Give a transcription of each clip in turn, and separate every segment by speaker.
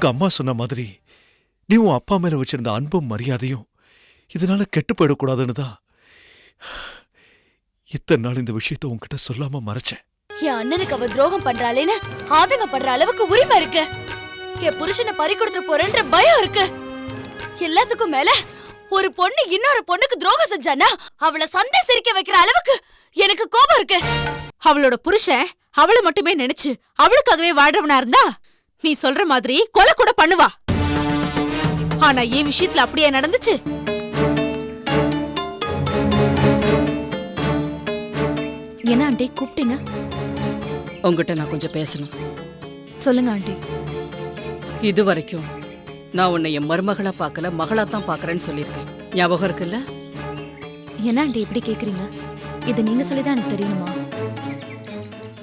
Speaker 1: உங்க அம்மா சொன்ன மாதிரி நீ உன் அப்பா மேல வச்சிருந்த அன்பும் மரியாதையும் இதனால கெட்டு போயிடக்கூடாதுன்னு தான் இத்தனை நாள் இந்த விஷயத்த உன்கிட்ட சொல்லாம மறைச்சேன்.
Speaker 2: என் அண்ணனுக்கு அவ துரோகம் பண்றாளேன்னு ஆதங்கப்படுற அளவுக்கு உரிமை இருக்கு. என் புருஷனை பறி கொடுத்துட்டு போறேன்ற பயம் இருக்கு. எல்லாத்துக்கும் மேல ஒரு பொண்ணு இன்னொரு பொண்ணுக்கு துரோகம் செஞ்சானா அவளை சண்டை சிரிக்க வைக்கிற அளவுக்கு எனக்கு கோபம் இருக்கு.
Speaker 3: அவளோட புருஷன் அவளை மட்டுமே நினைச்சு அவளுக்காகவே வாழ்றவனா இருந்தா நீ சொல்ற மாதிரி கொலை கூட பண்ணுவா. ஆனா என் விஷயத்துல அப்படியே நடந்துச்சு.
Speaker 2: என்ன ஆண்டி கூப்பிட்டீங்க?
Speaker 4: உங்ககிட்ட நான் கொஞ்சம் பேசணும்.
Speaker 2: சொல்லுங்க ஆண்டி.
Speaker 4: இது வரைக்கும் நான் உன்னை என் மருமகளா பார்க்கல, மகளா தான் பார்க்கறேன்னு சொல்லியிருக்கேன். ஞாபகம் இருக்குல்ல?
Speaker 2: என்ன ஆண்டி இப்படி கேக்குறீங்க? இது நீங்க சொல்லிதான் எனக்கு தெரியணுமா?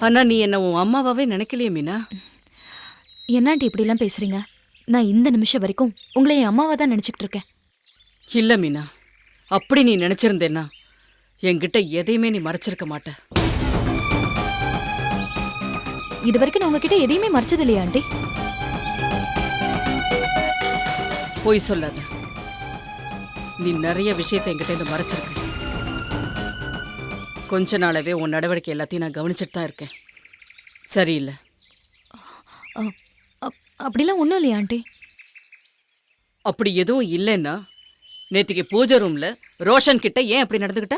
Speaker 4: ஆனா நீ என்ன உன் அம்மாவாவே நினைக்கலையே மீனா.
Speaker 2: என்ன ஆண்டி இப்படி எல்லாம் பேசுறீங்க? நான் இந்த நிமிஷம் வரைக்கும் உங்களை என் அம்மாவா தான் நினைச்சுக்கிட்டு இருக்கேன்.
Speaker 4: இல்ல மீனா, அப்படி நீ நினைச்சிருந்தேன்னா என்கிட்ட எதையுமே நீ மறைச்சிருக்க மாட்ட.
Speaker 2: இது வரைக்கும் நான் உங்ககிட்ட எதையுமே மறைச்சது இல்லையா ஆண்டி?
Speaker 4: போய் சொல்லாத. நீ நிறைய விஷயத்தை என்கிட்ட இருந்து மறைச்சிருக்க. கொஞ்ச நாளாவே உன் நடவடிக்கை எல்லாத்தையும் நான் கவனிச்சுட்டு தான் இருக்கேன். சரியில்லை.
Speaker 2: அப்படிலாம் ஒன்றும் இல்லையா ஆண்டி?
Speaker 4: அப்படி எதுவும் இல்லைன்னா நேத்திக்கு பூஜை ரூம்ல ரோஷன் கிட்ட ஏன் அப்படி நடந்துகிட்ட?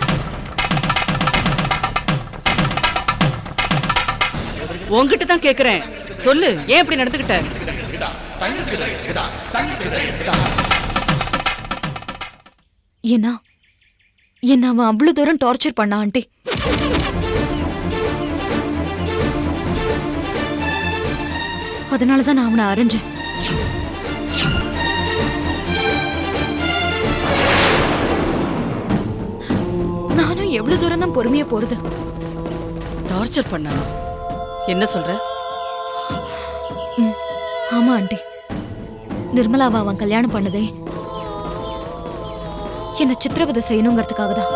Speaker 4: உன்கிட்ட தான் கேக்குறேன், சொல்லு, ஏன் அப்படி நடந்துகிட்ட?
Speaker 2: என்ன அவன் அவ்வளவு தூரம் டார்ச்சர் பண்ணா ஆண்டி. அதனாலதான் நான் அவனை அரைஞ்சேன். நானும் எவ்வளவு தூரம் தான் பொறுமையா போறது?
Speaker 4: டார்ச்சர் பண்ணா? என்ன சொல்ற?
Speaker 2: ஆமா ஆண்டி, நிர்மலாவை அவன் கல்யாணம் பண்ணதே என்ன சித்திரவதை செய்யணுங்கிறதுக்காக தான்.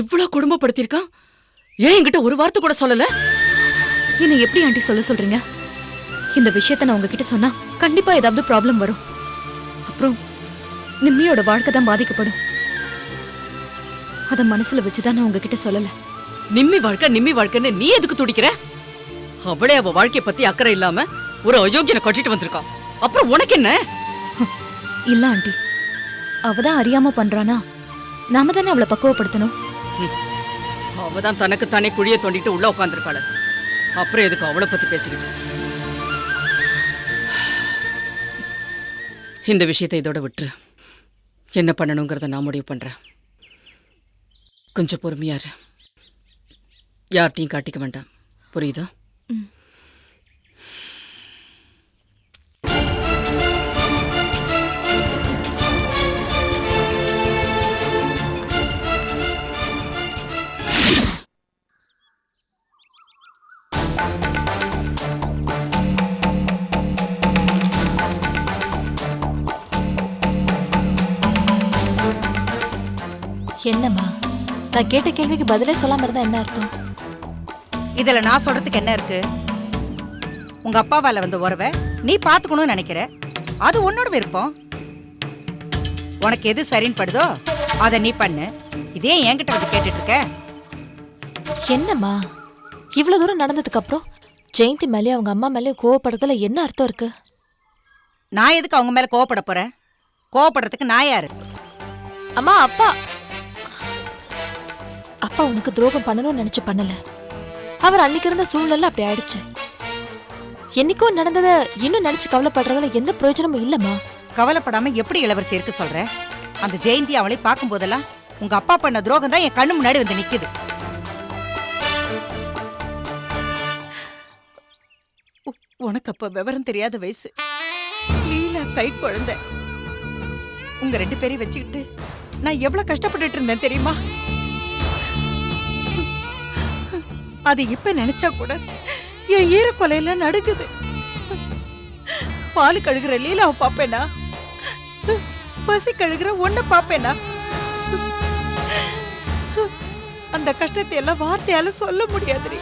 Speaker 4: இவ்வளவு குடும்பப்படுத்திருக்கான், ஏன் என்கிட்ட ஒரு வார்த்தை கூட சொல்லல?
Speaker 2: என்ன எப்படி ஆண்டி சொல்ல சொல்றீங்க? இந்த விஷயத்த நான் உங்ககிட்ட சொன்னா கண்டிப்பா ஏதாவது ப்ராப்ளம் வரும். அப்புறம் நிம்மியோட வாழ்க்கை தான் பாதிக்கப்படும். அத மனசுல வச்சுதான் நான் உங்ககிட்ட சொல்லல.
Speaker 4: நிம்மி வாழ்க்கைன்னு நீ எதுக்கு துடிக்கிற? அவளே அவ வாழ்க்கைய பத்தி அக்கறை இல்லாம ஒரு அயோக்கியனை கட்டிட்டு வந்திருக்கா. அப்புறம் உனக்கு என்ன?
Speaker 2: இல்ல ஆண்டி, அவதான் அறியாம பண்றானா, நாம தானே அவளை பக்குவப்படுத்தணும்.
Speaker 4: அவதான் தனக்கு தானே குழிய தோண்டிட்டு உள்ள உட்காந்துருக்காள. அப்புறம் எதுக்கு அவளை பத்தி பேசிக்கிட்டு? இந்த விஷயத்தை இதோட விட்டு என்ன பண்ணணுங்கிறத நான் முடிவு பண்றேன். கொஞ்சம் பொறுமையா இரு. யார்ட்டையும் காட்டிக்க வேண்டாம், புரியுதா?
Speaker 2: என்னம்மா, நான் கேட்ட கேள்விக்கு பதிலே சொல்லாம இருந்தா என்ன அர்த்தம்?
Speaker 5: இதுல நான் சொல்றதுக்கு என்ன இருக்கு? உங்க அப்பாவால வந்து உறவை நீ பாத்துக்கணும்னு நினைக்கிற, அது உன்னோட விருப்பம். உனக்கு எது சரின்னு படுதோ அத நீ பண்ணு. இதே என்கிட்ட வந்து கேட்டுட்டு இருக்க?
Speaker 6: என்னம்மா, இவ்வளவு தூரம் நடந்ததுக்கு அப்புறம் ஜெயந்தி மேலேயும் அவங்க அம்மா மேலேயும் கோவப்படுறதுல என்ன அர்த்தம் இருக்கு?
Speaker 5: நான் எதுக்கு அவங்க மேல கோவப்பட போறேன்? கோவப்படுறதுக்கு நான் யாரு?
Speaker 6: அம்மா, அப்பா உனக்கு துரோகம் பண்ணணும்னு நினைச்சு பண்ணல. அவர் அன்னைக்கு இருந்த சூழ்நிலை அப்படி ஆயிடுச்சு. என்னைக்கோ நடந்ததை இன்னும் நினைச்சு கவலைப்படுறதுல எந்த பிரயோஜனமும் இல்லம்மா.
Speaker 5: கவலைப்படாம எப்படி இளவரசி இருக்கு சொல்ற? அந்த ஜெயந்தி அவளை பார்க்கும் போதெல்லாம் உங்க அப்பா பண்ண துரோகம் தான் என் கண்ணு முன்னாடி வந்து நிக்குது. உனக்கு அப்ப விவரம் தெரியாத வயசு, லீலா கை குழந்தை. உங்க 2 பேரையும் வச்சுக்கிட்டு நான் எவ்வளவு கஷ்டப்பட்டுட்டு இருந்தேன் தெரியுமா? அது இப்ப நினைச்சா கூட என் ஈரக்கொலையில நடுக்குது. பால் கழுகுற லீலாவை பாப்பேனா, பசி கழுகுற ஒன்ன பாப்பேனா? அந்த கஷ்டத்தை எல்லாம் வார்த்தையால சொல்ல முடியாதுரி.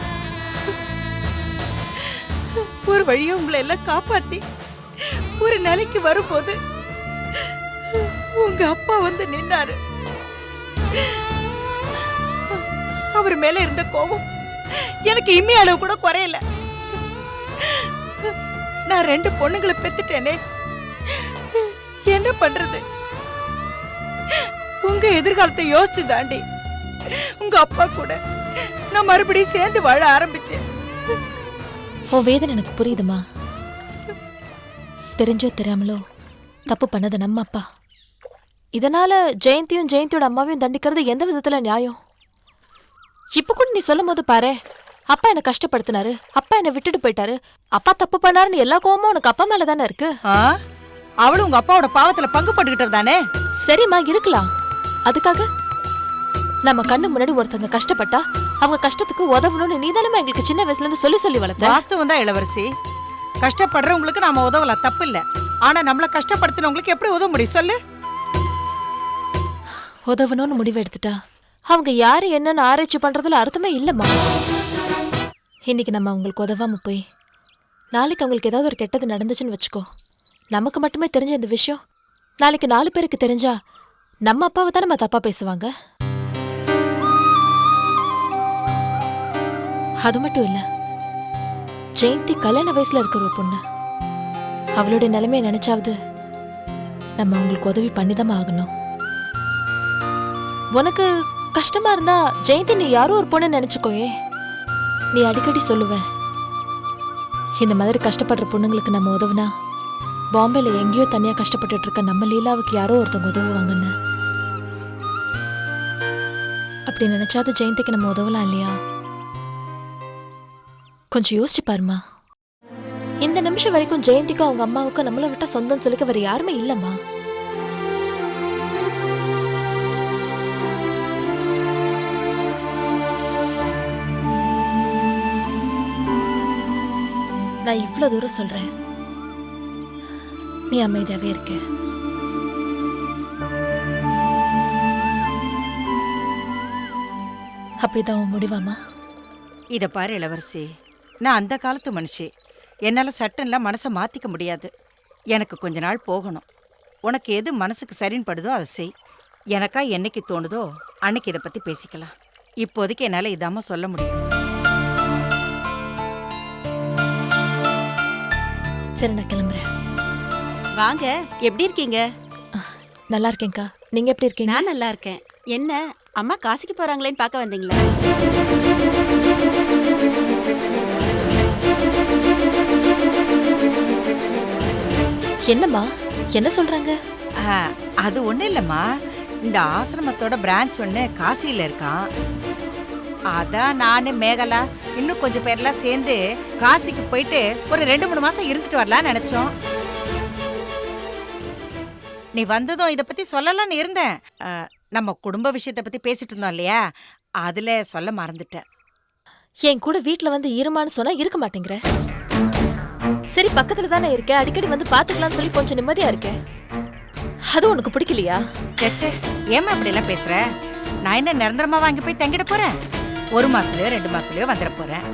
Speaker 5: ஒரு வழியா உங்களை எல்லாம் காப்பாத்தி ஒரு நிலைக்கு வரும்போது உங்க அப்பா வந்து நின்னாரு. அவர் மேல இருந்த கோபம் எனக்கு இம்மி அளவு கூட குறையல. நான் 2 பொண்ணுங்களை பெத்துட்டேனே, என்ன பண்றது? உங்க எதிர்காலத்தை யோசிச்சு தாண்டி உங்க அப்பா கூட நான் மறுபடியும் சேர்ந்து வாழ ஆரம்பிச்சேன்.
Speaker 6: உன் வேதனை எனக்கு புரியுதுமா. தெரிஞ்சோ தெரியாமலோ தப்பு பண்ணது நம்ம அப்பா. இதனால ஜெயந்தியும் ஜெயந்தியோட அம்மாவையும் தண்டிக்கிறது எந்த விதத்துல நியாயம்? இப்ப கூட நீ சொல்லும் போது பாரு, அப்பா என்ன கஷ்டப்படுத்தினாரு, அப்பா என்ன விட்டுட்டு போயிட்டாரு, அப்பா தப்பு பண்ணாருன்னு எல்லா கோவமும் உனக்கு அப்பா மேல தானே இருக்கு.
Speaker 5: அவளும் உங்க அப்பாவோட பாவத்துல பங்கு போட்டுக்கிட்டது தானே?
Speaker 6: சரிம்மா, இருக்கலாம். அதுக்காக நம்ம கண்ணு முன்னாடி ஒருத்தங்க கஷ்டப்பட்டா அவங்க கஷ்டத்துக்கு உதவணும்னு நீதானமா எங்களுக்கு சின்ன வயசுல இருந்து சொல்லி சொல்லி வளர்த்த.
Speaker 5: வாஸ்தவம் தான் இளவரசி. கஷ்டப்படுறவங்களுக்கு நாம உதவலாம், தப்பு இல்ல. ஆனா நம்மள கஷ்டப்படுத்தினவங்களுக்கு எப்படி உதவ முடியும் சொல்லு?
Speaker 6: உதவணும்னு முடிவு எடுத்துட்டா அவங்க யாரு என்னன்னு ஆராய்ச்சி பண்றதுல அர்த்தமே இல்லம்மா. இன்னைக்கு நம்ம அவங்களுக்கு உதவாம போய் நாளைக்கு அவங்களுக்கு ஏதாவது ஒரு கெட்டது நடந்துச்சுன்னு வச்சுக்கோ, நமக்கு மட்டுமே தெரிஞ்ச இந்த விஷயம் நாளைக்கு 4 பேருக்கு தெரிஞ்சா நம்ம அப்பாவை தான் நம்ம தப்பா பேசுவாங்க. அது மட்டும் இல்ல, ஜெயந்தி கல்யாண வயசுல இருக்கிற ஒரு பொண்ணு. அவளுடைய நிலைமையை நினைச்சாவது நம்ம அவங்களுக்கு உதவி பண்ணிதான் ஆகணும். உனக்கு கஷ்டமா இருந்தா ஜெயந்தி நீ யாரோ ஒரு பொண்ணு நினைச்சுக்கோயே. நீ அடிக்கடி சொல்லுவ, இந்த மாதிரி கஷ்டப்படுற பொண்ணுங்களுக்கு நம்ம உதவுனா பாம்பேல எங்கேயோ தனியா கஷ்டப்பட்டுட்டு இருக்க நம்ம லீலாவுக்கு யாரோ ஒருத்தவங்க உதவுவாங்கன்னு. அப்படி நினைச்சாது ஜெயந்திக்கு நம்ம உதவலாம் இல்லையா? கொஞ்சம் யோசிச்சு பாருமா. இந்த நிமிஷம் வரைக்கும் ஜெயந்திக்கும் அவங்க அம்மாவுக்கும் நம்மள விட்டா சொந்தம் சொல்லிக்க வேற யாருமே இல்லம்மா. நான் இவ்வளவு தூரம் சொல்றேன், நீ அமைதியாவே இருக்க. அப்படிதான் உன் முடிவாமா?
Speaker 5: இத பாரு இளவரசி, நான் அந்த காலத்து மனுஷி. என்னால சட்டம்லாம் மனசை மாத்திக்க முடியாது. எனக்கு கொஞ்ச நாள் போகணும். உனக்கு எது மனசுக்கு சரின்னு படுதோ அதை செய். எனக்கா என்னைக்கு தோணுதோ அன்னைக்கு இதை பத்தி பேசிக்கலாம். இப்போதைக்கு என்னால இதாம சொல்ல முடியும்.
Speaker 6: சரி, நான் கிளம்புறேன்.
Speaker 7: வாங்க, எப்படி இருக்கீங்க?
Speaker 6: நல்லா இருக்கேன்க்கா, நீங்க எப்படி இருக்கீங்க?
Speaker 7: நான் நல்லா இருக்கேன். என்ன அம்மா காசிக்கு போறாங்களேன்னு பார்க்க வந்தீங்களா?
Speaker 6: என்னம்மா, என்ன சொல்றாங்க?
Speaker 5: அது ஒண்ணு இல்லம்மா, இந்த ஆசிரமத்தோட பிரான்ச் ஒண்ணு காசியில இருக்கான். அதான் நானு மேகலா இன்னும் கொஞ்சம் பேர்லாம் சேர்ந்து காசிக்கு போயிட்டு ஒரு 2-3 மாசம் இருந்துட்டு வரலாம்னு நினைச்சோம். நீ வந்ததும் இதை பத்தி சொல்லலாம்னு இருந்தேன். நம்ம குடும்ப விஷயத்தை பத்தி பேசிட்டு இருந்தோம் இல்லையா, அதுல சொல்ல மறந்துட்டேன்.
Speaker 6: என் கூட வீட்டுல வந்து இருமான்னு சொன்னா இருக்க மாட்டேங்கிற. சரி, பக்கத்துல தானே இருக்க, அடிக்கடி வந்து பாத்துக்கலாம்னு சொல்லி கொஞ்சம் நிம்மதியா இருக்கேன். அது உனக்கு பிடிக்கலையா?
Speaker 5: சேச்சே, ஏமா அப்படி எல்லாம் பேசுற? நான் என்ன நிரந்தரமா வாங்கி போய் தங்கிட போறேன்? 1 மாசத்துலயோ 2 மாசத்துலயோ வந்துட போறேன்.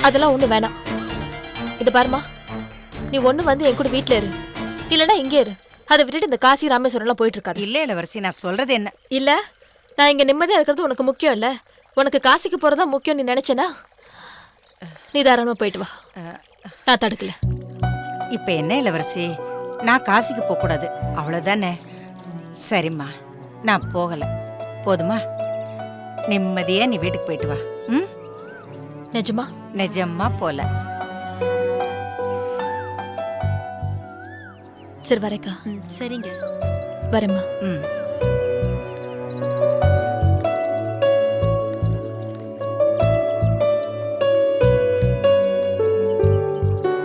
Speaker 6: அதெல்லாம் ஒண்ணு வேணாம். இது பாருமா, நீ ஒண்ணு வந்து என் கூட வீட்டுல இரு, இல்லனா இங்கே இரு. அதை விட்டுட்டு இந்த காசி ராமேஸ்வரம் எல்லாம் போயிட்டு இருக்காது.
Speaker 5: இல்ல இளவரசி, நான் சொல்றது என்ன?
Speaker 6: இல்ல, நான் இங்க நிம்மதியா இருக்கிறது உனக்கு முக்கியம் இல்ல, உனக்கு காசிக்கு போறதா முக்கியம் நீ நினைச்சனா நீ தாராளமா போயிட்டு வா, நான் தடுக்கல.
Speaker 5: இப்ப என்ன இளவரசி, நான் காசிக்கு போக கூடாது அவ்வளவுதானே? சரிம்மா, நான் போகல, போதுமா? நிம்மதியா நீ வீட்டுக்கு போயிட்டு வா. ம்,
Speaker 6: நிஜமா?
Speaker 5: நிஜமா போல.
Speaker 6: சரி, வரேக்கா.
Speaker 7: சரிங்க,
Speaker 6: வரேம்மா.
Speaker 5: ம்.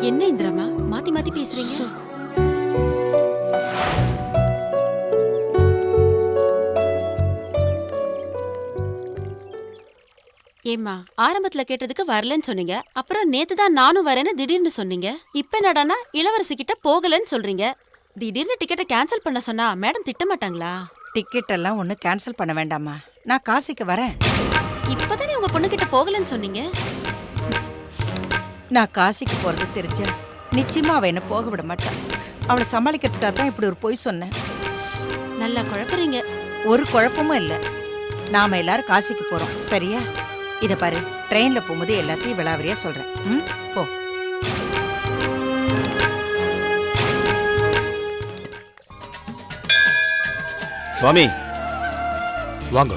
Speaker 7: என்ன இந்திராமா மாத்தி மாத்தி பேசுறீங்க? ஏம்மா ஆரம்பத்துல கேட்டதுக்கு வரலன்னு சொன்னீங்க, அப்புறம் நேத்து தான் நானும் வரேன்னு திடீர்னு சொன்னீங்க. இப்ப என்னடான்னா இளவரசி கிட்ட போகலன்னு சொல்றீங்க. திடீர்னு டிக்கெட்டை கேன்சல் பண்ண சொன்னா மேடம் திட்ட மாட்டாங்களா?
Speaker 5: டிக்கெட் எல்லாம் ஒன்றும் கேன்சல் பண்ண வேண்டாம்மா. நான் காசிக்கு வரேன்.
Speaker 7: இப்பதானே உங்க பொண்ணு கிட்ட போகலன்னு சொன்னீங்க.
Speaker 5: நான் காசிக்கு போறது தெரிஞ்ச நிச்சயமா அவ என்ன போக விட மாட்டான். அவளை சமாளிக்கிறதுக்காக தான் இப்படி ஒரு பொய் சொன்னேன்.
Speaker 7: நல்லா குழப்பறீங்க.
Speaker 5: ஒரு குழப்பமும் இல்லை. நாம எல்லாரும் காசிக்கு போறோம், சரியா? இத பாரு, ட்ரெயின்ல போகும்போது எல்லாத்தையும் விளாவரியா சொல்றேன். ம், போ.
Speaker 8: சுவாமி
Speaker 9: வாங்க.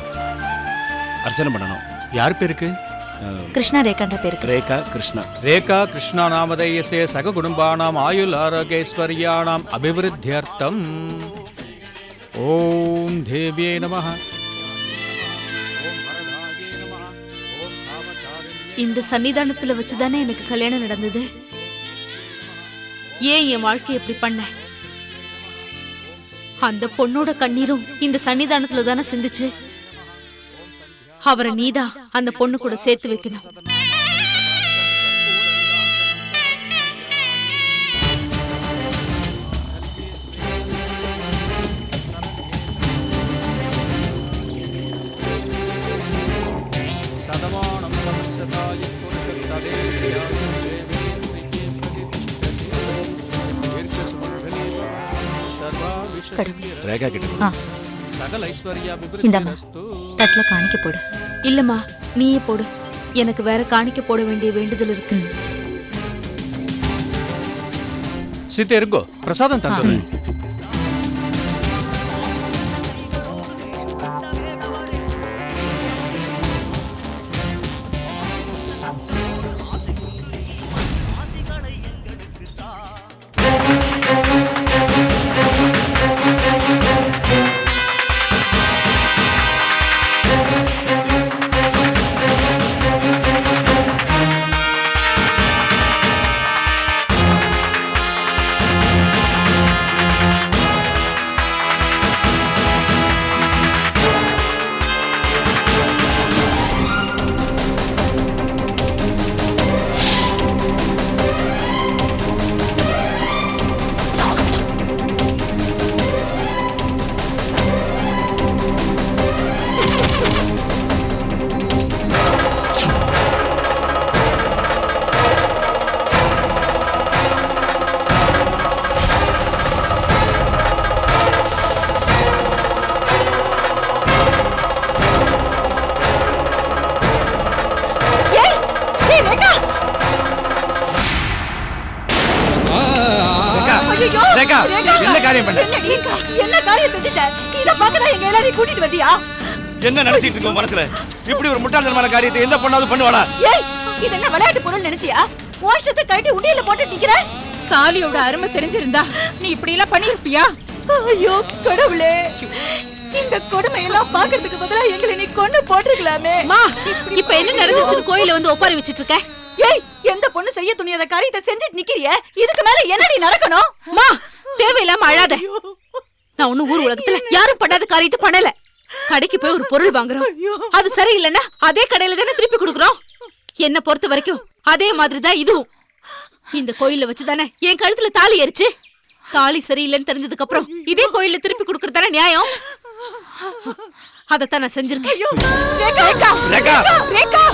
Speaker 8: அர்ச்சனை பண்ணணும்.
Speaker 9: யார் பேருக்கு?
Speaker 6: கிருஷ்ணா ரேகான்ற பேருக்கு.
Speaker 8: ரேகா கிருஷ்ணா.
Speaker 9: ரேகா கிருஷ்ணா நாமதேயசே சக குடும்பானாம் ஆயுள் ஆரோக்கியஸ்வர்யாணாம் அபிவிருத்தியர்த்தம். ஓம் தேவியே நமஹ.
Speaker 3: இந்த சன்னிதானத்துல வச்சுதானே எனக்கு கல்யாணம் நடந்தது. ஏன் என் வாழ்க்கை எப்படி பண்ண? அந்த பொண்ணோட கண்ணீரும் இந்த சன்னிதானத்துல தானே சிந்துச்சு. அவரை நீதான் அந்த பொண்ணு கூட சேர்த்து வைக்கணும்.
Speaker 8: ரேகா கிட்ட
Speaker 6: தட்டுல காணிக்க போடு.
Speaker 3: இல்லம்மா, நீயே போடு. எனக்கு வேற காணிக்க போட வேண்டிய வேண்டுதல் இருக்கு.
Speaker 9: சீத்தை இருக்கோ, பிரசாதம் தந்துடுறேன்.
Speaker 8: என்ன காரியம் பண்ண?
Speaker 2: என்ன காரியம் செஞ்சுட்ட? இத பார்க்கதான் எங்க எல்லாரையும் கூட்டிட்டு வந்தியா?
Speaker 8: என்ன நினைச்சிட்டு இருக்க மனசுல? இப்படி ஒரு முட்டாள்தனமான காரியத்தை எந்த பொண்ணாவது பண்ணுவாளா?
Speaker 2: ஏய், இது என்ன விளையாட்டு பொருள் நினைச்சியா? வாஷத்தை கட்டி உண்டியல போட்டு நிக்கிற.
Speaker 3: தாலியோட அருமை தெரிஞ்சிருந்தா நீ இப்படி எல்லாம் பண்ணிருப்பியா?
Speaker 2: ஐயோ கடவுளே, இந்த கொடுமையெல்லாம் பாக்குறதுக்கு பதிலா எங்களை நீ கொண்டு போட்டுருக்கலாமே.
Speaker 3: மா, இப்ப என்ன நடந்துச்சுன்னு கோயில வந்து ஒப்பாரி வச்சிட்டு இருக்க?
Speaker 2: ஏய், எந்த பொண்ணு செய்ய துணியாத காரியத்தை செஞ்சுட்டு நிக்கிறியே, இதுக்கு மேல என்னடி நடக்கணும்?
Speaker 3: மா, தேவையில்லாம அழாத. நான் ஒண்ணு ஊர் உலகத்துல யாரும் பண்ணாத காரியத்தை பண்ணல. கடைக்கு போய் ஒரு பொருள் வாங்குறோம், அது சரியில்லைன்னா அதே கடையில தானே திருப்பி கொடுக்குறோம். என்ன பொறுத்த வரைக்கும் அதே மாதிரிதான் இதுவும். இந்த கோயில வச்சுதானே என் கழுத்துல தாலி ஏறிச்சு. தாலி சரியில்லைன்னு தெரிஞ்சதுக்கு அப்புறம் இதே கோயில திருப்பி கொடுக்கறதானே நியாயம். அதத்தான் நான் செஞ்சிருக்கேன்.
Speaker 2: ரேகா,
Speaker 8: ரேகா,
Speaker 2: ரேகா,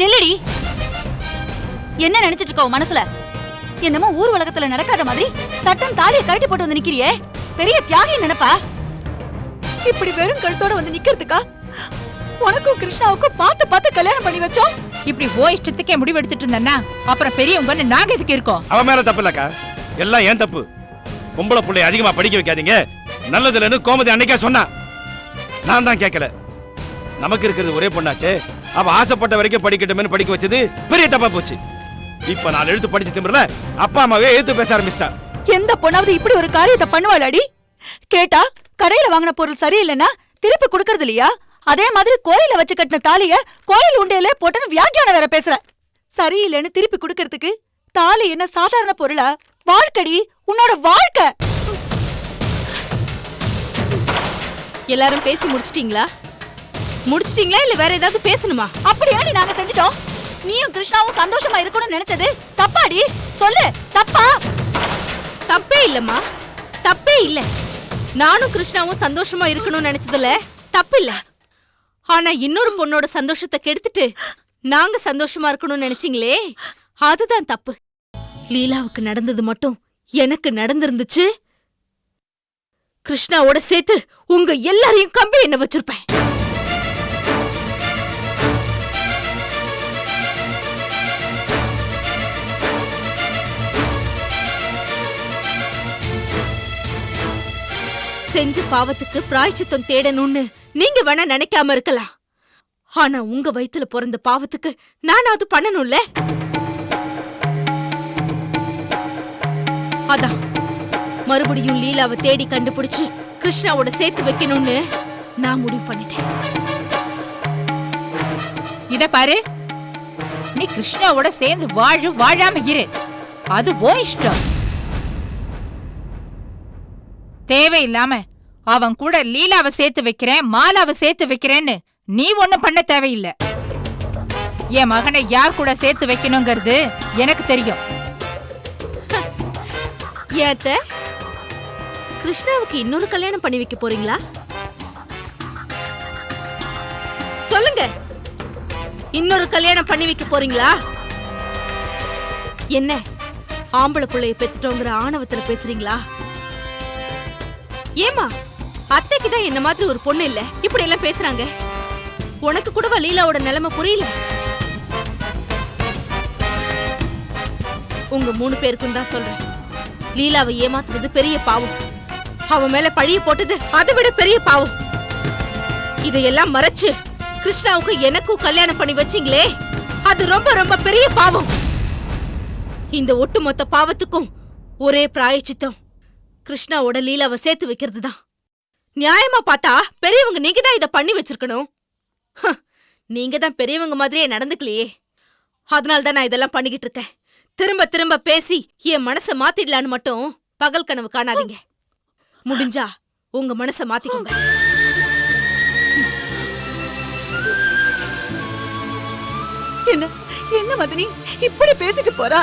Speaker 2: நில்லடி. என்ன நினைச்சிட்டு இருக்க உன் மனசுல? என்னமோ ஊர் உலகத்துல நடக்காத மாதிரி சட்டம் தாலியை கழட்டி போட்டு வந்து நிக்கிறியே, பெரிய தியாகி நினைப்பா? இப்படி வெறும் கழுத்தோட வந்து நிக்கிறதுக்கா உனக்கும் கிருஷ்ணாவுக்கும் பார்த்து பார்த்து கல்யாணம் பண்ணி வச்சோம்?
Speaker 3: இப்படி ஓ இஷ்டத்துக்கே முடிவு எடுத்துட்டு இருந்தேன்னா அப்புறம் பெரியவங்க நாங்க எதுக்கு இருக்கோம்?
Speaker 8: அவன் மேல தப்பு இல்லக்கா, எல்லாம் ஏன் தப்பு. பொம்பளை பிள்ளை அதிகமா படிக்க வைக்காதீங்க, நல்லதுலன்னு கோமதி அன்னைக்கே சொன்னா. நான் தான் கேட்கல. நமக்கு இருக்கிறது ஒரே பொண்ணாச்சே, அவ ஆசைப்பட்ட வரைக்கும் படிக்கட்டும்னு படிக்க வச்சது பெரிய தப்பா போச்சு. இப்ப நான் எழுத்து படிச்சு திமிரல அப்பா அம்மாவே எழுத்து பேச ஆரம்பிச்சிட்டா.
Speaker 2: எந்த
Speaker 10: பொண்ணாவது இப்படி ஒரு காரியத்தை பண்ணுவாளாடி? கேட்டா கடையில வாங்கின பொருள் சரியில்லைன்னா திருப்பி கொடுக்கறது இல்லையா? அதே மாதிரி கோயில வச்சு கட்டின தாலிய கோயில் உண்டையில போட்டுன்னு வியாக்கியானம் வேற பேசுற. சரியில்லைன்னு திருப்பி கொடுக்கறதுக்கு தாலி என்ன சாதாரண பொருளா? வாழ்க்கடி, உன்னோட வாழ்க்கை.
Speaker 3: எல்லாரும் பேசி முடிச்சிட்டீங்களா? முடிச்சிட்டீங்களா இல்ல வேற ஏதாவது பேசணுமா?
Speaker 10: அப்படியாடி நாங்க செஞ்சிட்டோம். நீயும் கிருஷ்ணாவும் சந்தோஷமா இருக்கணும்னு நினைச்சது தப்பாடி? சொல்லு, தப்பா?
Speaker 3: தப்பே இல்லம்மா, தப்பே இல்ல. நானும் கிருஷ்ணாவும் சந்தோஷமா இருக்கணும்னு நினைச்சதுல தப்பு இல்ல. ஆனா இன்னொரு பொண்ணோட சந்தோஷத்தை கெடுத்துட்டு நாங்க சந்தோஷமா இருக்கணும்னு நினைச்சீங்களே, அதுதான் தப்பு. லீலாவுக்கு நடந்தது மட்டும் எனக்கு நடந்திருந்துச்சு, கிருஷ்ணாவோட சேர்த்து உங்க எல்லாரையும் கம்பி என்ன வச்சிருப்பேன். செஞ்ச பாவத்துக்கு பிராயச்சித்தம் தேடணும்னு நீங்க வேணா நினைக்காம இருக்கலாம். ஆனா உங்க வயித்துல பிறந்த பாவத்துக்கு நான் அது பண்ணணும்ல. அதான் மறுபடியும் லீலாவை தேடி கண்டுபிடிச்சு கிருஷ்ணாவோட சேர்த்து வைக்கணும்னு நான் முடிவு பண்ணிட்டேன்.
Speaker 11: இத பாரு, நீ கிருஷ்ணாவோட சேர்ந்து வாழாம இரு, அது ஓ இஷ்டம். தேவையில்லாம அவன் கூட லீலாவை சேர்த்து வைக்கிறேன், மாலாவை சேர்த்து வைக்கிறேன்னு நீ ஒண்ணும் பண்ண தேவையில்லை. என் மகனை யார் கூட சேர்த்து வைக்கணுங்கிறது எனக்கு தெரியும்.
Speaker 3: ஏத்த கிருஷ்ணாவுக்கு இன்னொரு கல்யாணம் பண்ணி வைக்க போறீங்களா? சொல்லுங்க, இன்னொரு கல்யாணம் பண்ணி வைக்க போறீங்களா? என்ன ஆம்பளை பிள்ளைய பெத்துட்டோங்கிற ஆணவத்துல பேசுறீங்களா? ஏமா அத்தைக்கு தான் என்ன மாதிரி ஒரு பொண்ணு இல்ல, இப்படி எல்லாம் பேசுறாங்க. உனக்கு கூடவா லீலாவோட நிலைமை புரியல? உங்க 3 பேருக்கும் தான் சொல்றேன், லீலாவை ஏமாத்துறது பெரிய பாவம். அவன் மேல பழிய போட்டது அதை விட பெரிய பாவம். இதையெல்லாம் மறைச்சு கிருஷ்ணாவுக்கு எனக்கும் கல்யாணம் பண்ணி வச்சீங்களே, அது ரொம்ப ரொம்ப பெரிய பாவம். இந்த ஒட்டுமொத்த பாவத்துக்கும் ஒரே பிராயச்சித்தம், கிருஷ்ணாவோட லீலாவை சேர்த்து வைக்கிறது தான். நியாயமா பார்த்தா பெரியவங்க நீங்க தான் இதை பண்ணி வச்சிருக்கணும். நீங்க தான் பெரியவங்க மாதிரியே நடந்துக்கலையே, அதனால்தான் நான் இதெல்லாம் பண்ணிக்கிட்டு இருக்கேன். திரும்ப திரும்ப பேசி என் மனசை மாத்திடலான்னு மட்டும் பகல் கனவு காணாதீங்க. முடிஞ்சா உங்க மனசை மாத்திக்கோங்க.
Speaker 10: என்ன என்ன மதனி இப்படி பேசிட்டு போறா?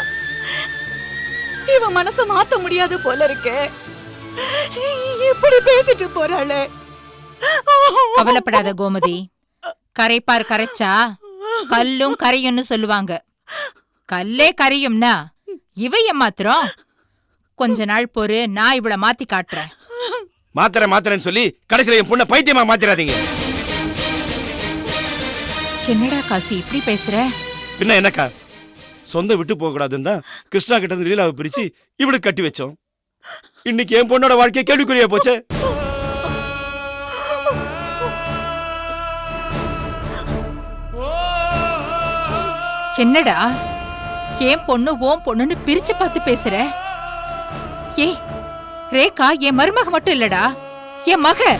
Speaker 10: இவன் மனச மாத்த முடியாது போல இருக்கே. இப்படி பேசிட்டு போறாளே.
Speaker 11: கவலைப்படாத கோமதி, கரைப்பார் கரைச்சா கல்லும் கரையும்னு சொல்லுவாங்க. கல்லே கரையும்னா இவைய மாத்திரம் கொஞ்ச நாள் பொறு, நான் இவள மாத்தி காட்டுறேன்.
Speaker 8: மாத்திரன்னு சொல்லி கடைசியில என் பொண்ணை பைத்தியமா மாத்திராதீங்க.
Speaker 11: என்னடா காசி இப்படி பேசுற?
Speaker 8: பின்ன என்னக்கா, சொந்த விட்டு போக கூடாதுன்னு தான் கிருஷ்ணா கிட்ட இருந்து லீலாவை பிரிச்சு இவளுக்கு கட்டி வச்சோம். இன்னைக்கு என் பொண்ணோட வாழ்க்கைய கேள்விக்குறியா போச்சே.
Speaker 11: என்னடா என் பொண்ணு ஓம் பொண்ணுன்னு பிரிச்சு பார்த்து பேசுற? ஏ ரேகா என் மருமக மட்டும் இல்லடா, என் மக.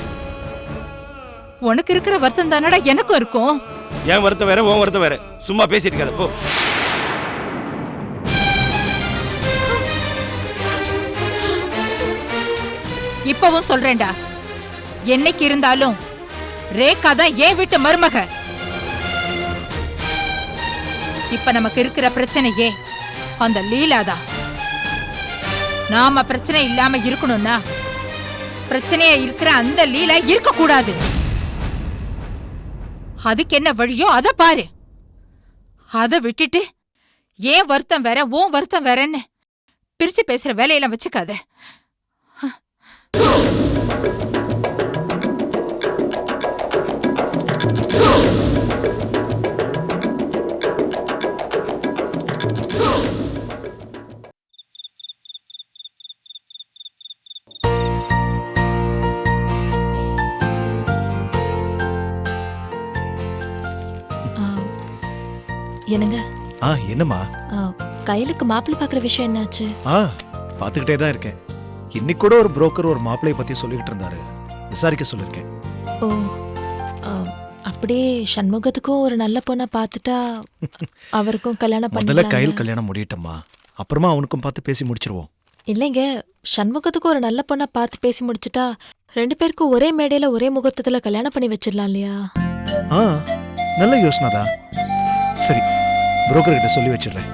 Speaker 11: உனக்கு இருக்கிற வருத்தம் தானடா எனக்கும் இருக்கும்.
Speaker 8: என் வருத்தம் வேற, உன் வருத்தம் வேற. சும்மா பேசிட்டு இருக்காத போ.
Speaker 11: இப்பவும் சொல்றேன்டா, என்னைக்கு இருந்தாலும் ரேகா தான் ஏன் வீட்டு மருமக. இப்ப நமக்கு இருக்கிற பிரச்சனையே அந்த லீலாதான். நாம பிரச்சனை இல்லாம இருக்கணும்னா பிரச்சனையா இருக்கிற அந்த லீலா இருக்க கூடாது. அதுக்கு என்ன வழியோ அத பாரு. அத விட்டுட்டு ஏன் வருத்தம் வேற ஓன் வருத்தம் வேறன்னு பிரிச்சு பேசுற வேலையெல்லாம் வச்சுக்காத.
Speaker 6: என்னங்க?
Speaker 1: என்னம்மா?
Speaker 6: கையிலுக்கு மாப்பிள்ளை பாக்குற விஷயம் என்னாச்சு?
Speaker 1: பாத்துக்கிட்டே தான் இருக்கேன். இன்னைக்கு கூட ஒரு புரோக்கர் ஒரு மாப்பிளைய பத்தி சொல்லிக்கிட்டு இருந்தாரு. விசாரிக்க சொல்லிருக்கேன்.
Speaker 6: ஓ அப்படியே சண்முகத்துக்கும் ஒரு நல்ல பொண்ணை பார்த்துட்டா அவருக்கும் கல்யாணம்
Speaker 1: முதல்ல
Speaker 6: பண்ணலாம்.
Speaker 1: கையில் கல்யாணம் முடியட்டம்மா, அப்புறமா அவனுக்கும் பார்த்து பேசி முடிச்சிருவோம்.
Speaker 6: இல்லைங்க, சண்முகத்துக்கும் ஒரு நல்ல பொண்ணை பார்த்து பேசி முடிச்சிட்டா 2 பேருக்கும் ஒரே மேடையில ஒரே முகூர்த்தத்துல கல்யாணம் பண்ணி வச்சிடலாம் இல்லையா?
Speaker 1: ஆ, நல்ல யோசனைதான். சரி, புரோக்கர் கிட்ட சொல்லி வச்சிடுறேன்.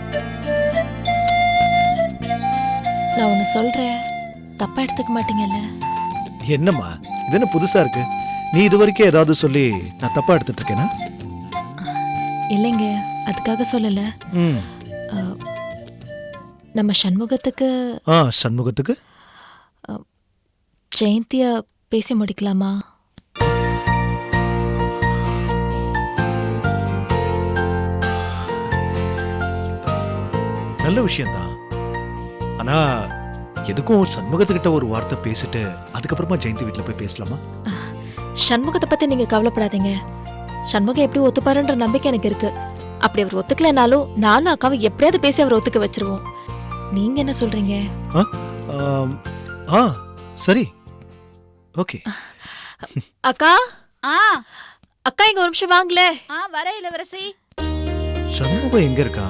Speaker 6: நான் ஒன்னு சொல்றேன், தப்பா எடுத்துக்க மாட்டீங்கல்ல?
Speaker 1: என்னம்மா இது என்ன புதுசா இருக்கு? நீ இது வரைக்கும் ஏதாவது சொல்லி நான் தப்பா எடுத்துட்டு இருக்கேனா?
Speaker 6: இல்லைங்க, அதுக்காக சொல்லல.
Speaker 1: ம்.
Speaker 6: நம்ம சண்முகத்துக்கு
Speaker 1: சண்முகத்துக்கு
Speaker 6: ஜெயந்திய பேசி முடிக்கலாமா?
Speaker 1: நல்ல விஷயம்தான். ஆனா எதுக்கும் சண்முகத்துக்கிட்ட ஒரு வார்த்தை பேசிட்டு அதுக்கப்புறமா ஜெயந்தி வீட்டுல போய் பேசலாமா?
Speaker 6: சண்முகத்தை பத்தி நீங்க கவலைப்படாதீங்க. சண்முகம் எப்படி ஒத்துப்பாருன்ற நம்பிக்கை எனக்கு இருக்கு. அப்படி அவர் ஒத்துக்கலைனாலும் நானும் அக்காவை எப்படியாவது பேசி அவர் ஒத்துக்க வச்சிருவோம். நீங்க என்ன சொல்றீங்க?
Speaker 1: சரி, ஓகே.
Speaker 6: அக்கா,
Speaker 10: ஆ
Speaker 6: அக்கா இங்க ஒரு நிமிஷம் வாங்கல.
Speaker 10: வர இளவரசி.
Speaker 1: சண்முகம் எங்க இருக்கா?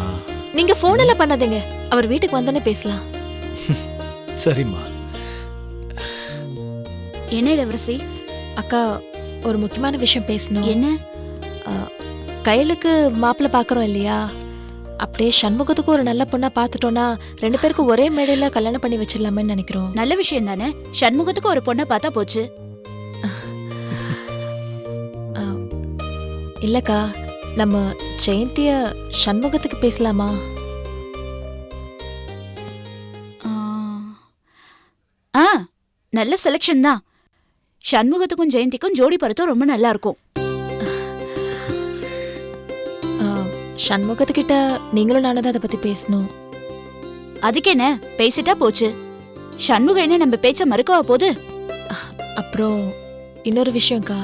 Speaker 6: நீங்க போன் எல்லாம் பண்ணாதீங்க, அவர் வீட்டுக்கு வந்தோடனே பேசலாம்.
Speaker 1: சரிம்மா.
Speaker 10: என்ன இளவரசி?
Speaker 6: அக்கா, ஒரு முக்கியமான விஷயம் பேசணும்.
Speaker 10: என்ன?
Speaker 6: கையலுக்கு மாப்பிள்ளை பாக்குறோம் இல்லையா? அப்படியே சண்முகத்துக்கு ஒரு நல்ல பொண்ணா பாத்துட்டோம்னா 2 பேருக்கும் ஒரே மேடையில கல்யாணம் பண்ணி வச்சிடலாமேன்னு நினைக்கிறோம்.
Speaker 10: நல்ல விஷயம் தானே. சண்முகத்துக்கு ஒரு பொண்ணை பார்த்தா போச்சு.
Speaker 6: இல்லக்கா, நம்ம ஜெயந்திய சண்முகத்துக்கு பேசலாமா?
Speaker 10: நல்ல செலக்ஷன் தான். சண்முகத்துக்கும் ஜெயந்திக்கும் ஜோடி பருத்தம் ரொம்ப நல்லா இருக்கும்.
Speaker 6: சண்முகத்துக்கிட்ட நீங்களும் நானும் தான் அதை பத்தி பேசணும்.
Speaker 10: அதுக்கு என்ன, பேசிட்டா போச்சு. சண்முகம் என்ன நம்ம பேச்ச மறுக்கவா போகுது?
Speaker 6: அப்புறம் இன்னொரு விஷயம்க்கா,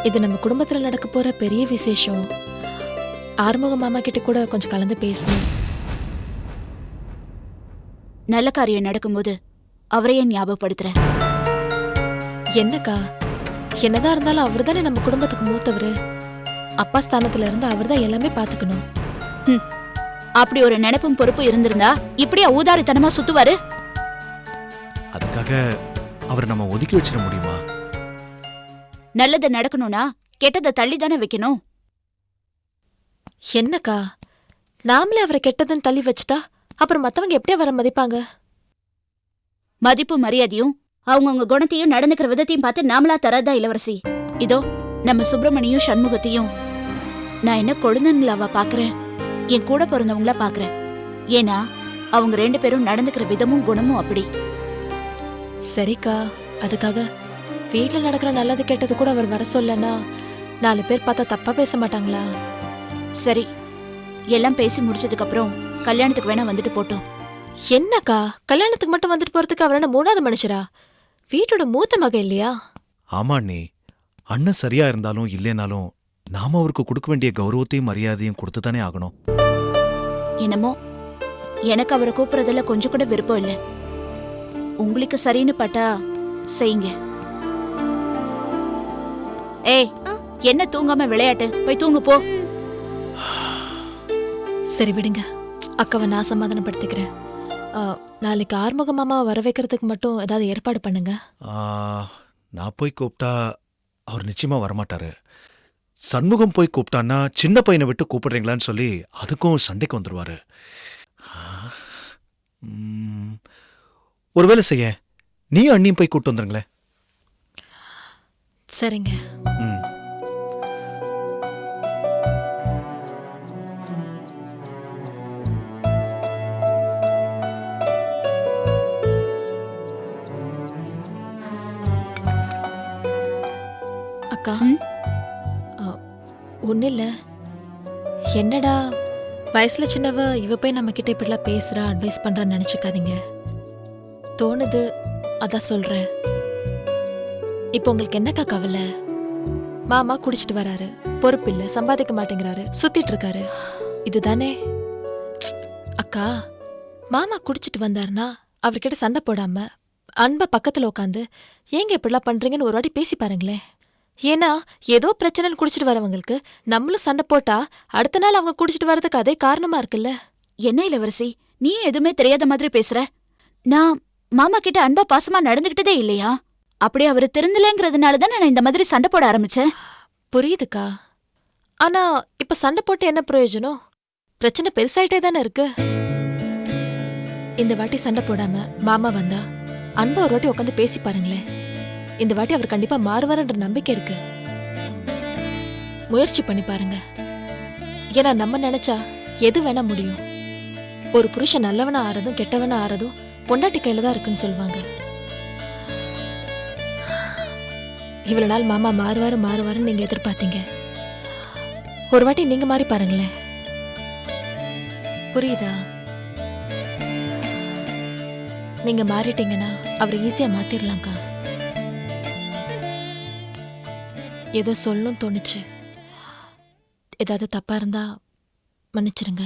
Speaker 6: இது நம்ம குடும்பத்துல நடக்க போற பெரிய விசேஷம். ஆறுமுக மாமா கிட்ட கூட கொஞ்சம் கலந்து பேசணும்.
Speaker 10: நல்ல காரியம் நடக்கும்போது அவரையே ஞாபகப்படுத்துற.
Speaker 6: என்னக்கா, என்னதான் இருந்தாலும் அவர் தானே நம்ம குடும்பத்துக்கு மூத்தவரு. அப்பா ஸ்தானத்துல இருந்து அவர் தான் எல்லாமே பாத்துக்கணும்.
Speaker 10: அப்படி ஒரு நினைப்பும் பொறுப்பு இருந்திருந்தா இப்படியா ஊதாரித்தனமா சுத்துவாரு?
Speaker 1: அதுக்காக அவர் நம்ம ஒதுக்கி வச்சிட முடியுமா?
Speaker 10: நல்லது நடக்கணும்னா கெட்டதை தள்ளி தானே வைக்கணும்.
Speaker 6: என்னக்கா, நாமளே அவரை கெட்டதுன்னு தள்ளி வச்சுட்டா அப்புறம் மத்தவங்க எப்படி அவரை மதிப்பாங்க?
Speaker 10: மதிப்பு மரியாதையும் அவங்கவுங்க குணத்தையும் நடந்துக்கிற விதத்தையும் பார்த்து நாமளா தராதா இளவரசி? இதோ நம்ம சுப்பிரமணியும் சண்முகத்தையும் நான் என்ன கொழுந்தன்களாவா பாக்குறேன், என் கூட பிறந்தவங்களா பாக்குறேன். ஏன்னா அவங்க 2 பேரும் நடந்துக்கிற விதமும் குணமும் அப்படி.
Speaker 6: சரிக்கா, அதுக்காக வீட்டுல நடக்கிற நல்லது கெட்டது கூட அவர் வர சொல்லனா 4 பேர் பார்த்தா தப்பா பேச மாட்டாங்களா?
Speaker 10: சரி, எல்லாம் பேசி முடிச்சதுக்கு அப்புறம் கல்யாணத்துக்கு வேணா வந்துட்டு போட்டோம்.
Speaker 6: என்னக்கா, கல்யாணத்துக்கு மட்டும் வந்துட்டு போறதுக்கு அவர் என்ன 3வது மனுஷரா? வீட்டோட மூத்த மக இல்லையா?
Speaker 1: ஆமா நீ, அண்ணன் சரியா இருந்தாலும் இல்லைனாலும் நாம அவருக்கு கொடுக்க வேண்டிய கௌரவத்தையும் மரியாதையும் கொடுத்துதானே ஆகணும்.
Speaker 10: என்னமோ எனக்கு அவரை கூப்பிடுறதுல கொஞ்சம் கூட விருப்பம் இல்லை. உங்களுக்கு சரின்னு பட்டா செய்யுங்க. ஏய், என்ன தூங்காம விளையாட்டு? போய் தூங்கு போ.
Speaker 6: சரி விடுங்க, அக்காவை நான் சமாதானப்படுத்திக்கிறேன். நாளைக்கு ஆறுமுக மாமா வர வைக்கிறதுக்கு மட்டும் ஏதாவது ஏற்பாடு பண்ணுங்க.
Speaker 1: நான் போய் கூப்பிட்டா அவர் நிச்சயமா வரமாட்டாரு. சண்முகம் போய் கூப்பிட்டான்னா சின்ன பையனை விட்டு கூப்பிடுறீங்களான்னு சொல்லி அதுக்கும் சண்டைக்கு வந்துருவாரு. ஒரு வேலை செய்ய, நீ அண்ணியும் போய் கூப்பிட்டு வந்துருங்களேன்.
Speaker 6: சரிங்க. அக்கா, ஒன்னும் இல்ல. என்னடா வயசுல சின்னவ இவ போய் நம்ம கிட்ட இப்படிலாம் பேசுறா, அட்வைஸ் பண்றான்னு நினைச்சுக்காதீங்க. தோணுது, அதான் சொல்றேன். இப்போ உங்களுக்கு என்னக்கா கவலை? மாமா குடிச்சிட்டு வராரு, பொறுப்பு இல்ல, சம்பாதிக்க மாட்டேங்கிறாரு, சுத்திட்டு இருக்காரு, இதுதானே? அக்கா, மாமா குடிச்சிட்டு வந்தாருன்னா அவர்கிட்ட சண்டை போடாம அன்பை பக்கத்துல உட்காந்து ஏங்க இப்படிலாம் பண்றீங்கன்னு ஒரு வாட்டி பேசி பாருங்களேன். ஏன்னா ஏதோ பிரச்சனைன்னு குடிச்சிட்டு வரவங்களுக்கு நம்மளும் சண்டை போட்டா அடுத்த நாள் அவங்க குடிச்சிட்டு வர்றதுக்கு அதே காரணமா இருக்குல்ல.
Speaker 10: என்ன இளவரசி, நீ எதுவுமே தெரியாத மாதிரி பேசுற? நான் மாமா கிட்ட அன்பா பாசமா நடந்துகிட்டதே இல்லையா? அப்படியே அவரு திருந்தலங்கிறதுனால தான் நான் இந்த மாதிரி சண்டை போட ஆரம்பிச்சேன்.
Speaker 6: புரியுதுக்கா. ஆனா இப்ப சண்டை போட்டு என்ன பிரயோஜனம்? பிரச்சனை பெருசாயிட்டே தானே இருக்கு. இந்த வாட்டி சண்டை போடாம மாமா வந்தா அன்பா ஒரு வாட்டி உட்காந்து பேசி பாருங்களேன். இந்த வாட்டி அவர் கண்டிப்பா மாறுவாருன்ற நம்பிக்கை இருக்கு. முயற்சி பண்ணி பாருங்க. ஏன்னா நம்ம நினைச்சா எது வேணா முடியும். ஒரு புருஷன் நல்லவனா ஆறதும் கெட்டவனா ஆறதும் பொண்டாட்டி கையில தான் இருக்குன்னு சொல்லுவாங்க. இவ்வளவு நாள் மாமா மாறுவாருன்னு நீங்க எதிர்பார்த்தீங்க. ஒரு வாட்டி நீங்க மாறி பாருங்களேன். புரியுதா? நீங்க மாறிட்டீங்கன்னா அவரை ஈஸியா மாத்திரலாம்க்கா. ஏதோ சொல்லணும் தோணுச்சு. ஏதாவது தப்பா இருந்தா மன்னிச்சிருங்க.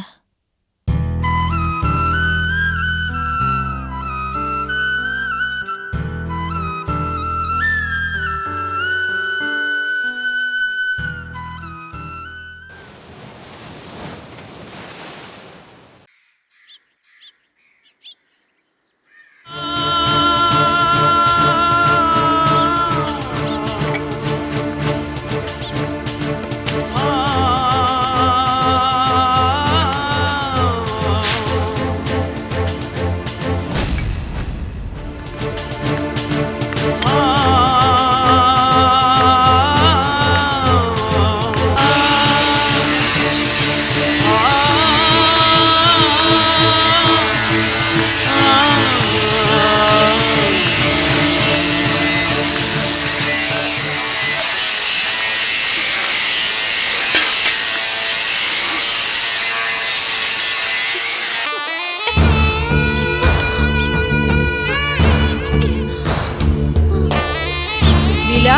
Speaker 3: லீலா,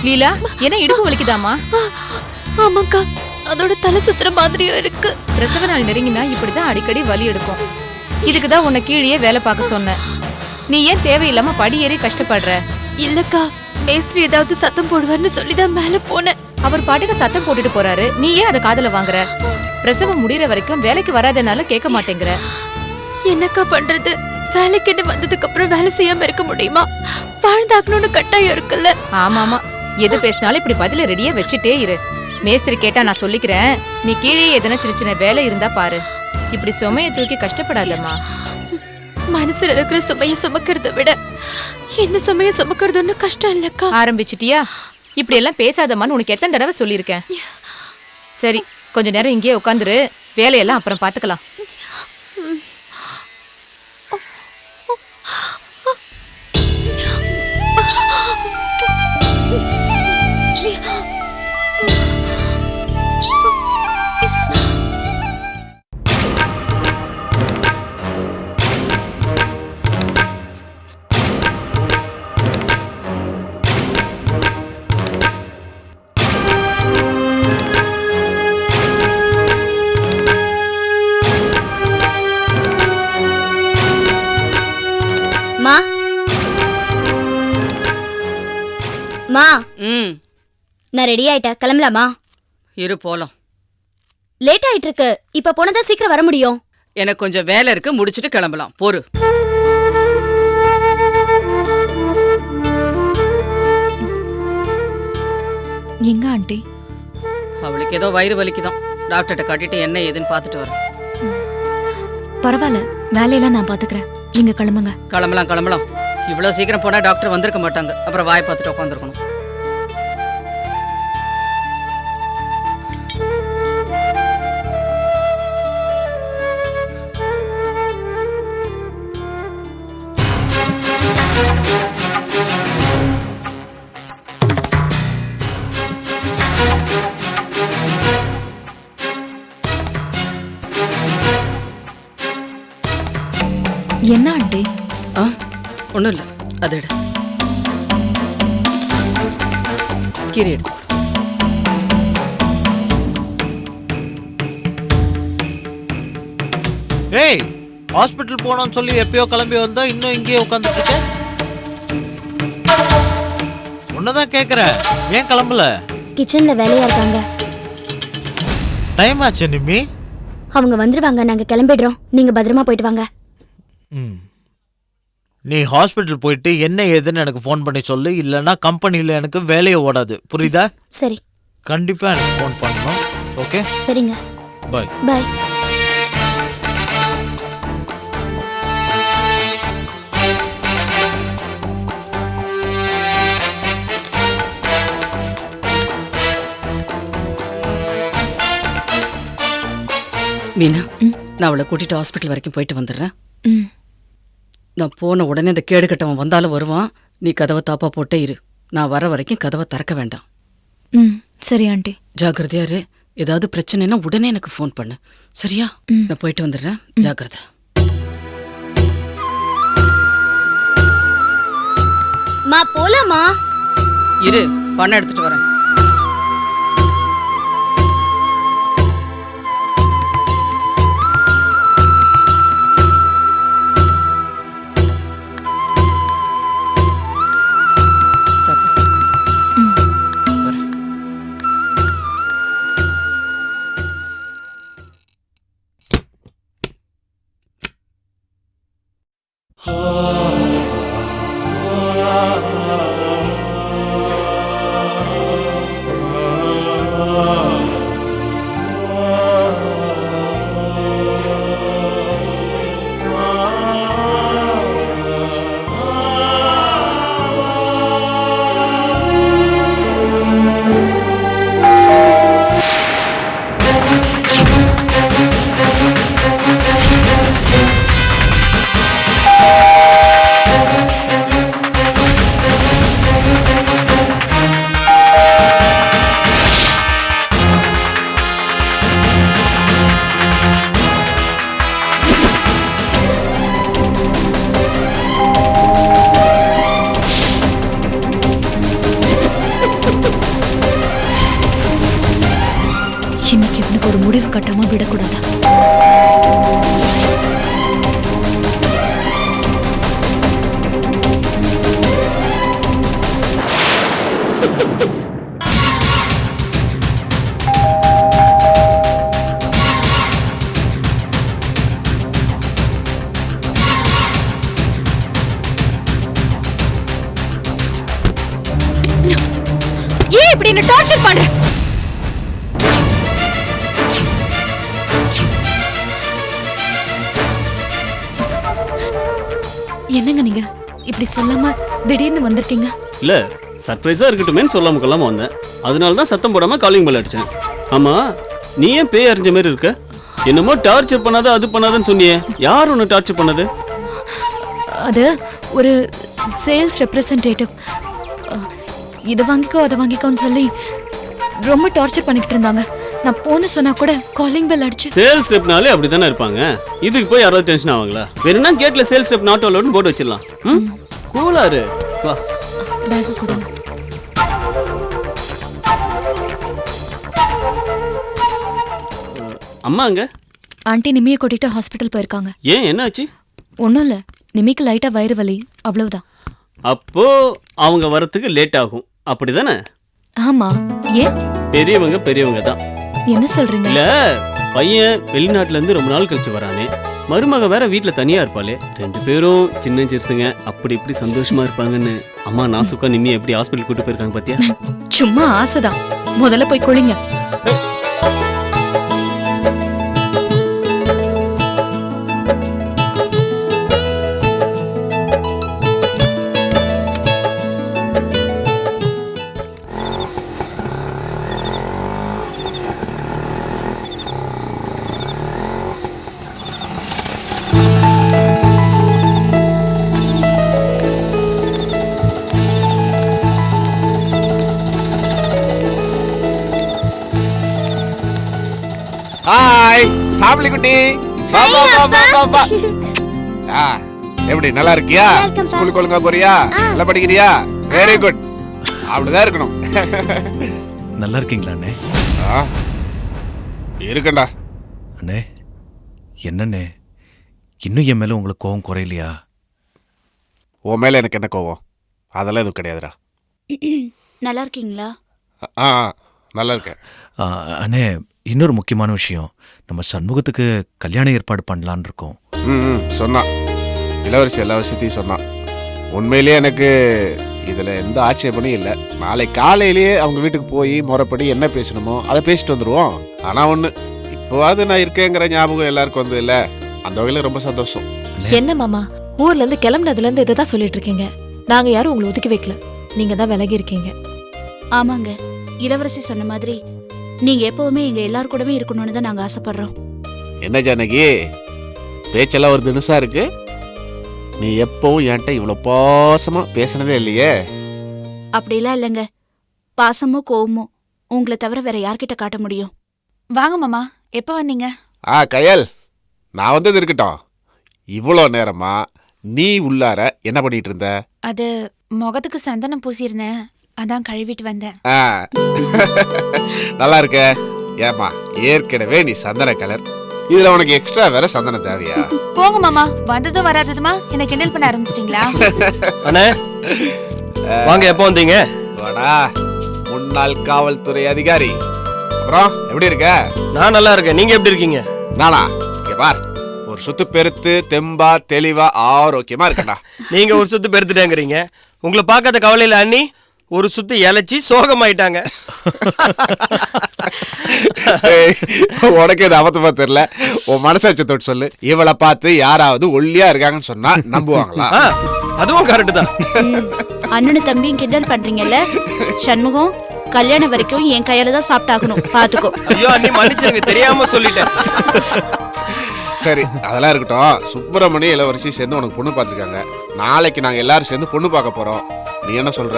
Speaker 3: லீலா, என்ன இடுப்பு வலிக்குதாமா?
Speaker 6: ஆமாக்கா, அதோட தலை சுத்துற மாதிரியும் இருக்கு.
Speaker 3: பிரசவ நாள் நெருங்கினா இப்படிதான் அடிக்கடி வலி எடுக்கும். இதுக்குதான் உன்னை கீழே வேலை பார்க்க சொன்னேன். நீ ஏன் தேவையில்லாம படி ஏறி கஷ்டப்படுற?
Speaker 6: இல்லக்கா, மேஸ்திரி ஏதாவது சத்தம் போடுவார்னு சொல்லிதான் மேல போனேன்.
Speaker 3: அவர் பாட்டுக்கு சத்தம் போட்டுட்டு போறாரு, நீ ஏன் அதை காதுல வாங்குற? பிரசவம் முடியற வரைக்கும் வேலைக்கு வராதனால கேட்க மாட்டேங்கிற.
Speaker 6: என்னக்கா பண்றது? வேலைக்கு வந்ததுக்கு அப்புறம் வேலை செய்யாம இருக்க முடியுமா? வாழ்ந்தாக்கணும்னு கட்டாயம் இருக்குல்ல.
Speaker 3: ஆமாமா, எது பேசினாலும் இப்படி பதில ரெடியா வச்சுட்டே இரு. மேஸ்திரி கேட்டா நான் சொல்லிக்கிறேன். நீ கீழே எதனா சின்ன சின்ன வேலை இருந்தா பாரு. இப்படி சுமையை தூக்கி கஷ்டப்படாதம்மா.
Speaker 6: மனசுல இருக்கிற சுமைய சுமக்கிறத விட இந்த சுமைய சுமக்கிறது ஒன்னும் கஷ்டம் இல்லக்கா.
Speaker 3: ஆரம்பிச்சிட்டியா? இப்படி எல்லாம் பேசாதம்மான்னு உனக்கு எத்தனை தடவை சொல்லியிருக்கேன். சரி, கொஞ்ச நேரம் இங்கேயே உட்காந்துரு. வேலையெல்லாம் அப்புறம் பாத்துக்கலாம்.
Speaker 2: மா,
Speaker 4: ம்,
Speaker 2: நான் ரெடி ஆயிட்டேன். கிளம்பலாமா?
Speaker 4: இரு போலாம்.
Speaker 2: லேட் ஆயிட்டு இருக்கு. இப்ப போனதான் சீக்கிரம் வர முடியும்.
Speaker 4: எனக்கு கொஞ்சம் வேலை இருக்கு, முடிச்சிட்டு கிளம்பலாம். போரு.
Speaker 6: எங்க ஆண்டி?
Speaker 4: அவளுக்கு ஏதோ வயிறு வலிக்குதான். டாக்டர்கிட்ட காட்டிட்டு என்ன ஏதுன்னு பார்த்துட்டு வரேன்.
Speaker 6: பரவாயில்ல, வேலையெல்லாம் நான் பாத்துக்கிறேன். நீங்க கிளம்புங்க.
Speaker 4: கிளம்பலாம் கிளம்பலாம். இவ்வளோ சீக்கிரம் போனால் டாக்டர் வந்திருக்க மாட்டாங்க. அப்புறம் வாயை பார்த்துட்டு உட்காந்துருக்கணும்.
Speaker 6: என்ன ஆண்டி?
Speaker 4: ஒன்றும் இல்லை, அது எடு. கீரை எடு.
Speaker 12: டேய் ஹாஸ்பிட்டல் போனோம்னு சொல்லி எப்பயோ கிளம்பி வந்தா இன்னும் இங்கேயே உட்காந்துட்டு இருக்க. உன்னதான் கேக்குறேன், ஏன் கிளம்பல?
Speaker 13: கிச்சன்ல வேலையா இருக்காங்க.
Speaker 12: டைம் ஆச்சு நிம்மி.
Speaker 13: அவங்க வந்துருவாங்க, நாங்க கிளம்பிடுறோம். நீங்க பத்திரமா போயிட்டு வாங்க.
Speaker 12: நீ ஹாஸ்பிட்டல் போயிட்டு என்ன ஏதுன்னு எனக்கு ஃபோன் பண்ணி சொல்லு, இல்லைன்னா கம்பெனியில் எனக்கு வேலையை ஓடாது, புரியுதா?
Speaker 13: சரி.
Speaker 12: கண்டிப்பா எனக்கு ஃபோன் பண்ணணும். ஓகே
Speaker 13: சரிங்க.
Speaker 12: பாய்.
Speaker 13: பாய்.
Speaker 4: மீனா, நான் அவளை கூட்டிட்டு ஹாஸ்பிட்டல் வரைக்கும் போயிட்டு வந்துடுறேன்.
Speaker 6: ம்.
Speaker 4: நான் போன உடனே இந்த கேடு கட்டவன் வந்தாலும் வருவான். நீ கதவை தாப்பா போட்டே இரு. நான் வர வரைக்கும் கதவை திறக்க வேண்டாம்.
Speaker 6: ம் சரி ஆண்டி.
Speaker 4: ஜாக்கிரதையா இரு. ஏதாவது பிரச்சனைனா உடனே எனக்கு ஃபோன் பண்ணு, சரியா? நான் போயிட்டு வந்துடுறேன். ஜாக்கிரதை.
Speaker 13: மா போலாமா?
Speaker 4: இரு, பணம் எடுத்துட்டு வரேன்.
Speaker 6: இன்னைக்கு இவனுக்கு ஒரு முடிவு கட்டாம விடக்கூடாதா? ஏன் இப்படி என்ன டார்ச்சர் பண்ற? என்னங்க நீங்க இப்படி சொல்லாம திடீர்னு வந்திருக்கீங்க?
Speaker 14: இல்ல சர்ப்ரைஸா இருக்கட்டுமேன்னு சொல்லாம கொள்ளாம வந்தேன். அதனால தான் சத்தம் போடாம காலிங் பெல் அடிச்சேன். ஆமா, நீ ஏன் பேய் அறிஞ்ச மாதிரி இருக்க? என்னமோ டார்ச்சர் பண்ணாத அது பண்ணாதன்னு சொன்னியே, யார் உன்னை டார்ச்சர் பண்ணது?
Speaker 6: அது ஒரு சேல்ஸ் ரெப்ரசன்டேட்டிவ். இதை வாங்கிக்கோ அதை வாங்கிக்கோன்னு சொல்லி ரொம்ப டார்ச்சர் பண்ணிக்கிட்டு இருந்தாங்க. நான் போன சொன்னா கூட காலிங் பெல் அடிச்சு.
Speaker 14: சேல்ஸ் ரெப்னாலே அப்படிதானே இருப்பாங்க. இதுக்கு போய் யாராவது டென்ஷன் ஆவாங்களா? வேணும்னா கேட்ல சேல்ஸ் ரெப் நாட் அலோட்னு போர்டு வச்சிடலாம். கூலாரு வா.
Speaker 6: பேக் கொடுங்க.
Speaker 14: அம்மா அங்க?
Speaker 6: ஆண்டி நிமியை கூட்டிட்டு ஹாஸ்பிட்டல் போயிருக்காங்க.
Speaker 14: ஏன் என்னாச்சு?
Speaker 6: ஒன்றும் இல்லை, நிமிக்கு லைட்டா வயிறு வலி, அவ்வளவுதான்.
Speaker 14: அப்போ அவங்க வரத்துக்கு லேட் ஆகும், அப்படிதானே?
Speaker 6: ஆமா. ஏன்?
Speaker 14: பெரியவங்க பெரியவங்க தான்.
Speaker 6: என்ன சொல்றீங்க?
Speaker 14: இல்ல, பையன் வெளிநாட்டுல இருந்து ரொம்ப நாள் கழிச்சு வரானே, மருமக வேற வீட்டுல தனியா இருப்பாளே, ரெண்டு பேரும் சின்ன சிறுசுங்க, அப்படி இப்படி சந்தோஷமா இருப்பாங்கன்னு அம்மா நாசுக்கா நிம்மி எப்படி ஹாஸ்பிட்டல் கூட்டு போயிருக்காங்க பாத்தியா?
Speaker 6: சும்மா ஆசைதான். முதல்ல போய் குளிங்க.
Speaker 15: ஹாய் சாமலி குட்டி, வா வா வா வா வா வா. எப்படி நல்லா இருக்கியா? ஸ்கூலுக்கு ஒழுங்கா போறியா? நல்லா படிக்கிறியா? Very good. அப்படிதான் இருக்கணும்.
Speaker 1: நல்லா இருக்கீங்களா அண்ணே?
Speaker 15: இருக்கண்டா
Speaker 1: அண்ணே. என்னண்ணே இன்னும் என் மேல உங்களுக்கு கோவம் குறையலையா?
Speaker 15: உன் மேல எனக்கு என்ன கோவம்? அதெல்லாம் எதுவும் கிடையாதுடா.
Speaker 10: நல்லா இருக்கீங்களா?
Speaker 15: ஆ நல்லா இருக்கேன்.
Speaker 1: அண்ணே, இன்னொரு முக்கியமான விஷயம், நம்ம சண்முகத்துக்கு கல்யாண ஏற்பாடு பண்ணலான்னு இருக்கோம்.
Speaker 15: சொன்னான் இளவரசி, எல்லா விஷயத்தையும் சொன்னான். உண்மையிலேயே எனக்கு இதில் எந்த ஆட்சேபனையும் இல்லை. நாளை காலையிலேயே அவங்க வீட்டுக்கு போய் முறைப்படி என்ன பேசணுமோ அதை பேசிட்டு வந்துடுவோம். ஆனால் ஒன்று, இப்போவாது நான் இருக்கேங்கிற ஞாபகம் எல்லாருக்கும் வந்து இல்லை. அந்த வகையில் ரொம்ப சந்தோஷம்.
Speaker 6: என்ன மாமா, ஊர்ல இருந்து கிளம்புனதுல இருந்து இதை தான் சொல்லிட்டு இருக்கீங்க. நாங்க யாரும் உங்களை ஒதுக்கி வைக்கல, நீங்க தான் விலகி இருக்கீங்க.
Speaker 10: ஆமாங்க, இளவரசி சொன்ன மாதிரி நீங்க எப்பவுமே எங்க எல்லாரும் கூடவே இருக்கணும்னு தான் நாங்க ஆசைப்படுறோம்.
Speaker 15: என்ன ஜானகி, பேச்செல்லாம் ஒரு தினசா இருக்கு. நீ எப்பவும் என்கிட்ட இவ்வளோ பாசமா பேசினதே இல்லையே.
Speaker 10: அப்படிலாம் இல்லைங்க, பாசமோ கோவமோ உங்களை தவிர வேற யார்கிட்ட காட்ட முடியும்?
Speaker 2: வாங்க மாமா, எப்ப வந்தீங்க?
Speaker 15: கயல், நான் வந்தது இருக்கட்டும். இவ்வளோ நேரமா நீ உள்ளார என்ன பண்ணிட்டு இருந்த?
Speaker 2: அது முகத்துக்கு சந்தனம் பூசியிருந்தேன், அதான் கழுவிட்டு வந்தேன்.
Speaker 15: நல்லா இருக்க. ஏமா, ஏற்கனவே நீ சந்தன கலர், இதுல உனக்கு எக்ஸ்ட்ரா வேற சந்தனம் தேவையா?
Speaker 2: போங்க மாமா, வந்ததும் வராததுமா என்ன கிண்டல் பண்ண ஆரம்பிச்சிட்டீங்களா?
Speaker 16: அண்ணே வாங்க, எப்போ வந்தீங்க?
Speaker 15: வாடா, முன்னாள் காவல்துறை அதிகாரி. அப்புறம் எப்படி இருக்க?
Speaker 16: நான் நல்லா இருக்கேன், நீங்க எப்படி இருக்கீங்க?
Speaker 15: நானா? இங்க பார், ஒரு சுத்து பெருத்து தெம்பா தெளிவா ஆரோக்கியமா இருக்கடா.
Speaker 16: நீங்க ஒரு சுத்து பெருத்துட்டேங்கிறீங்க, உங்களை பார்க்காத கவலையில அண்ணி ஒரு சுத்து இலைச்சி சோகமாயிட்டாங்க.
Speaker 15: உனக்கு இது அபத்தமா தெரியல, உன் மனசாட்சி தொட்டு சொல்லு. இவளை பார்த்து யாராவது ஒல்லியா இருக்காங்கன்னு சொன்னா நம்புவாங்களா?
Speaker 16: அதுவும் கரெக்ட் தான்.
Speaker 10: அண்ணனும் தம்பியும் கிண்டல் பண்றீங்கல்ல, சண்முகம் கல்யாணம் வரைக்கும் என் கையால தான் சாப்பிட்டாகணும், பாத்துக்கோ.
Speaker 16: ஐயோ அண்ணி மன்னிச்சிருங்க, தெரியாம சொல்லிட்டேன்.
Speaker 15: சரி, அதெல்லாம் இருக்கட்டும். சுப்பிரமணிய இளவரசி சேர்ந்து உனக்கு பொண்ணு பார்த்துருக்காங்க. நாளைக்கு நாங்க எல்லாரும் சேர்ந்து பொண்ணு பார்க்க போறோம். நீ என்ன சொல்ற?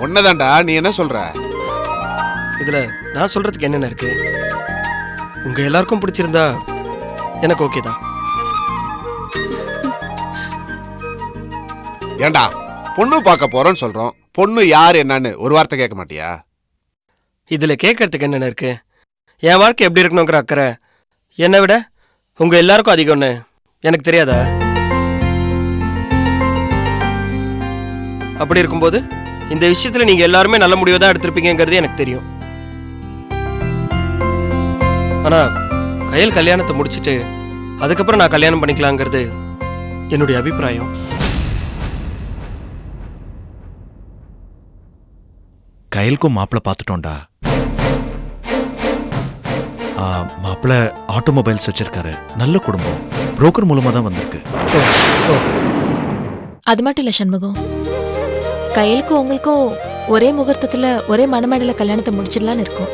Speaker 15: ஒன்னதாண்டா, நீ என்ன சொல்ற?
Speaker 16: இதுல நான் சொல்றதுக்கு என்னென்ன இருக்கு? உங்க எல்லாருக்கும் பிடிச்சிருந்தா எனக்கு ஓகே தான்.
Speaker 15: ஏண்டா, பொண்ணு பார்க்க போறோம்னு சொல்றோம், பொண்ணு யார் என்னன்னு ஒரு வார்த்தை கேட்க மாட்டியா?
Speaker 16: இதுல கேட்கறதுக்கு என்னென்ன இருக்கு? என் வாழ்க்கை எப்படி இருக்கணுங்கிற அக்கறை என்னை விட உங்க எல்லாருக்கும் அதிகம்னு எனக்கு தெரியாதா? அப்படி இருக்கும்போது இந்த விஷயத்துல நீங்க எல்லாருமே நல்ல முடிவை தான் எடுத்திருப்பீங்கிறது எனக்கு தெரியும். ஆனா கயல் கல்யாணத்தை முடிச்சிட்டு அதுக்கப்புறம் நான் கல்யாணம் பண்ணிக்கலாங்கிறது என்னுடைய அபிப்பிராயம்.
Speaker 1: கயலுக்கும் மாப்பிள்ள பார்த்துட்டோம்டா. மாப்பிள்ள ஆட்டோமொபைல்ஸ் வச்சிருக்காரு, நல்ல குடும்பம், புரோக்கர் மூலமா தான் வந்திருக்கு.
Speaker 6: அது மட்டும் இல்ல சண்முகம், கையலுக்கும் உங்களுக்கும் ஒரே முகூர்த்தத்துல ஒரே மணமேடையில கல்யாணத்தை முடிச்சிடலான்னு இருக்கும்.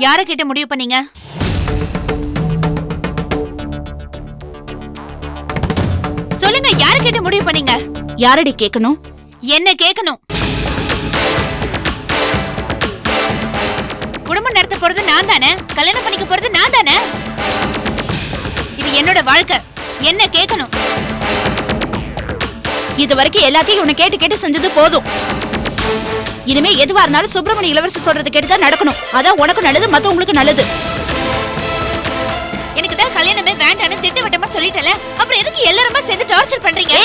Speaker 2: யார கேட்டு முடிவு பண்ணீங்க? சொல்லுங்க, யார கேட்டு முடிவு பண்ணீங்க?
Speaker 10: யாரடி கேட்கணும்?
Speaker 2: என்ன கேட்கணும்? குடும்பம் நடத்த போறது நான் தானே, கல்யாணம் பண்ணிக்க போறது நான் தானே. இது என்னோட வாழ்க்கை, என்ன கேட்கணும்?
Speaker 10: இது வரைக்கும் எல்லாத்தையும் உன்னை கேட்டு கேட்டு செஞ்சது போதும். இனிமே எதுவா இருந்தாலும் சுப்பிரமணிய இளவரசி சொல்றது கேட்டுதான் நடக்கணும். அதான் உனக்கு நல்லது, மத்தவங்களுக்கு நல்லது.
Speaker 2: எனக்கு தான் கல்யாணமே வேண்டான்னு திட்டவட்டமா சொல்லிட்டல, அப்புறம் எதுக்கு எல்லாரும் சேர்ந்து டார்ச்சர் பண்றீங்க?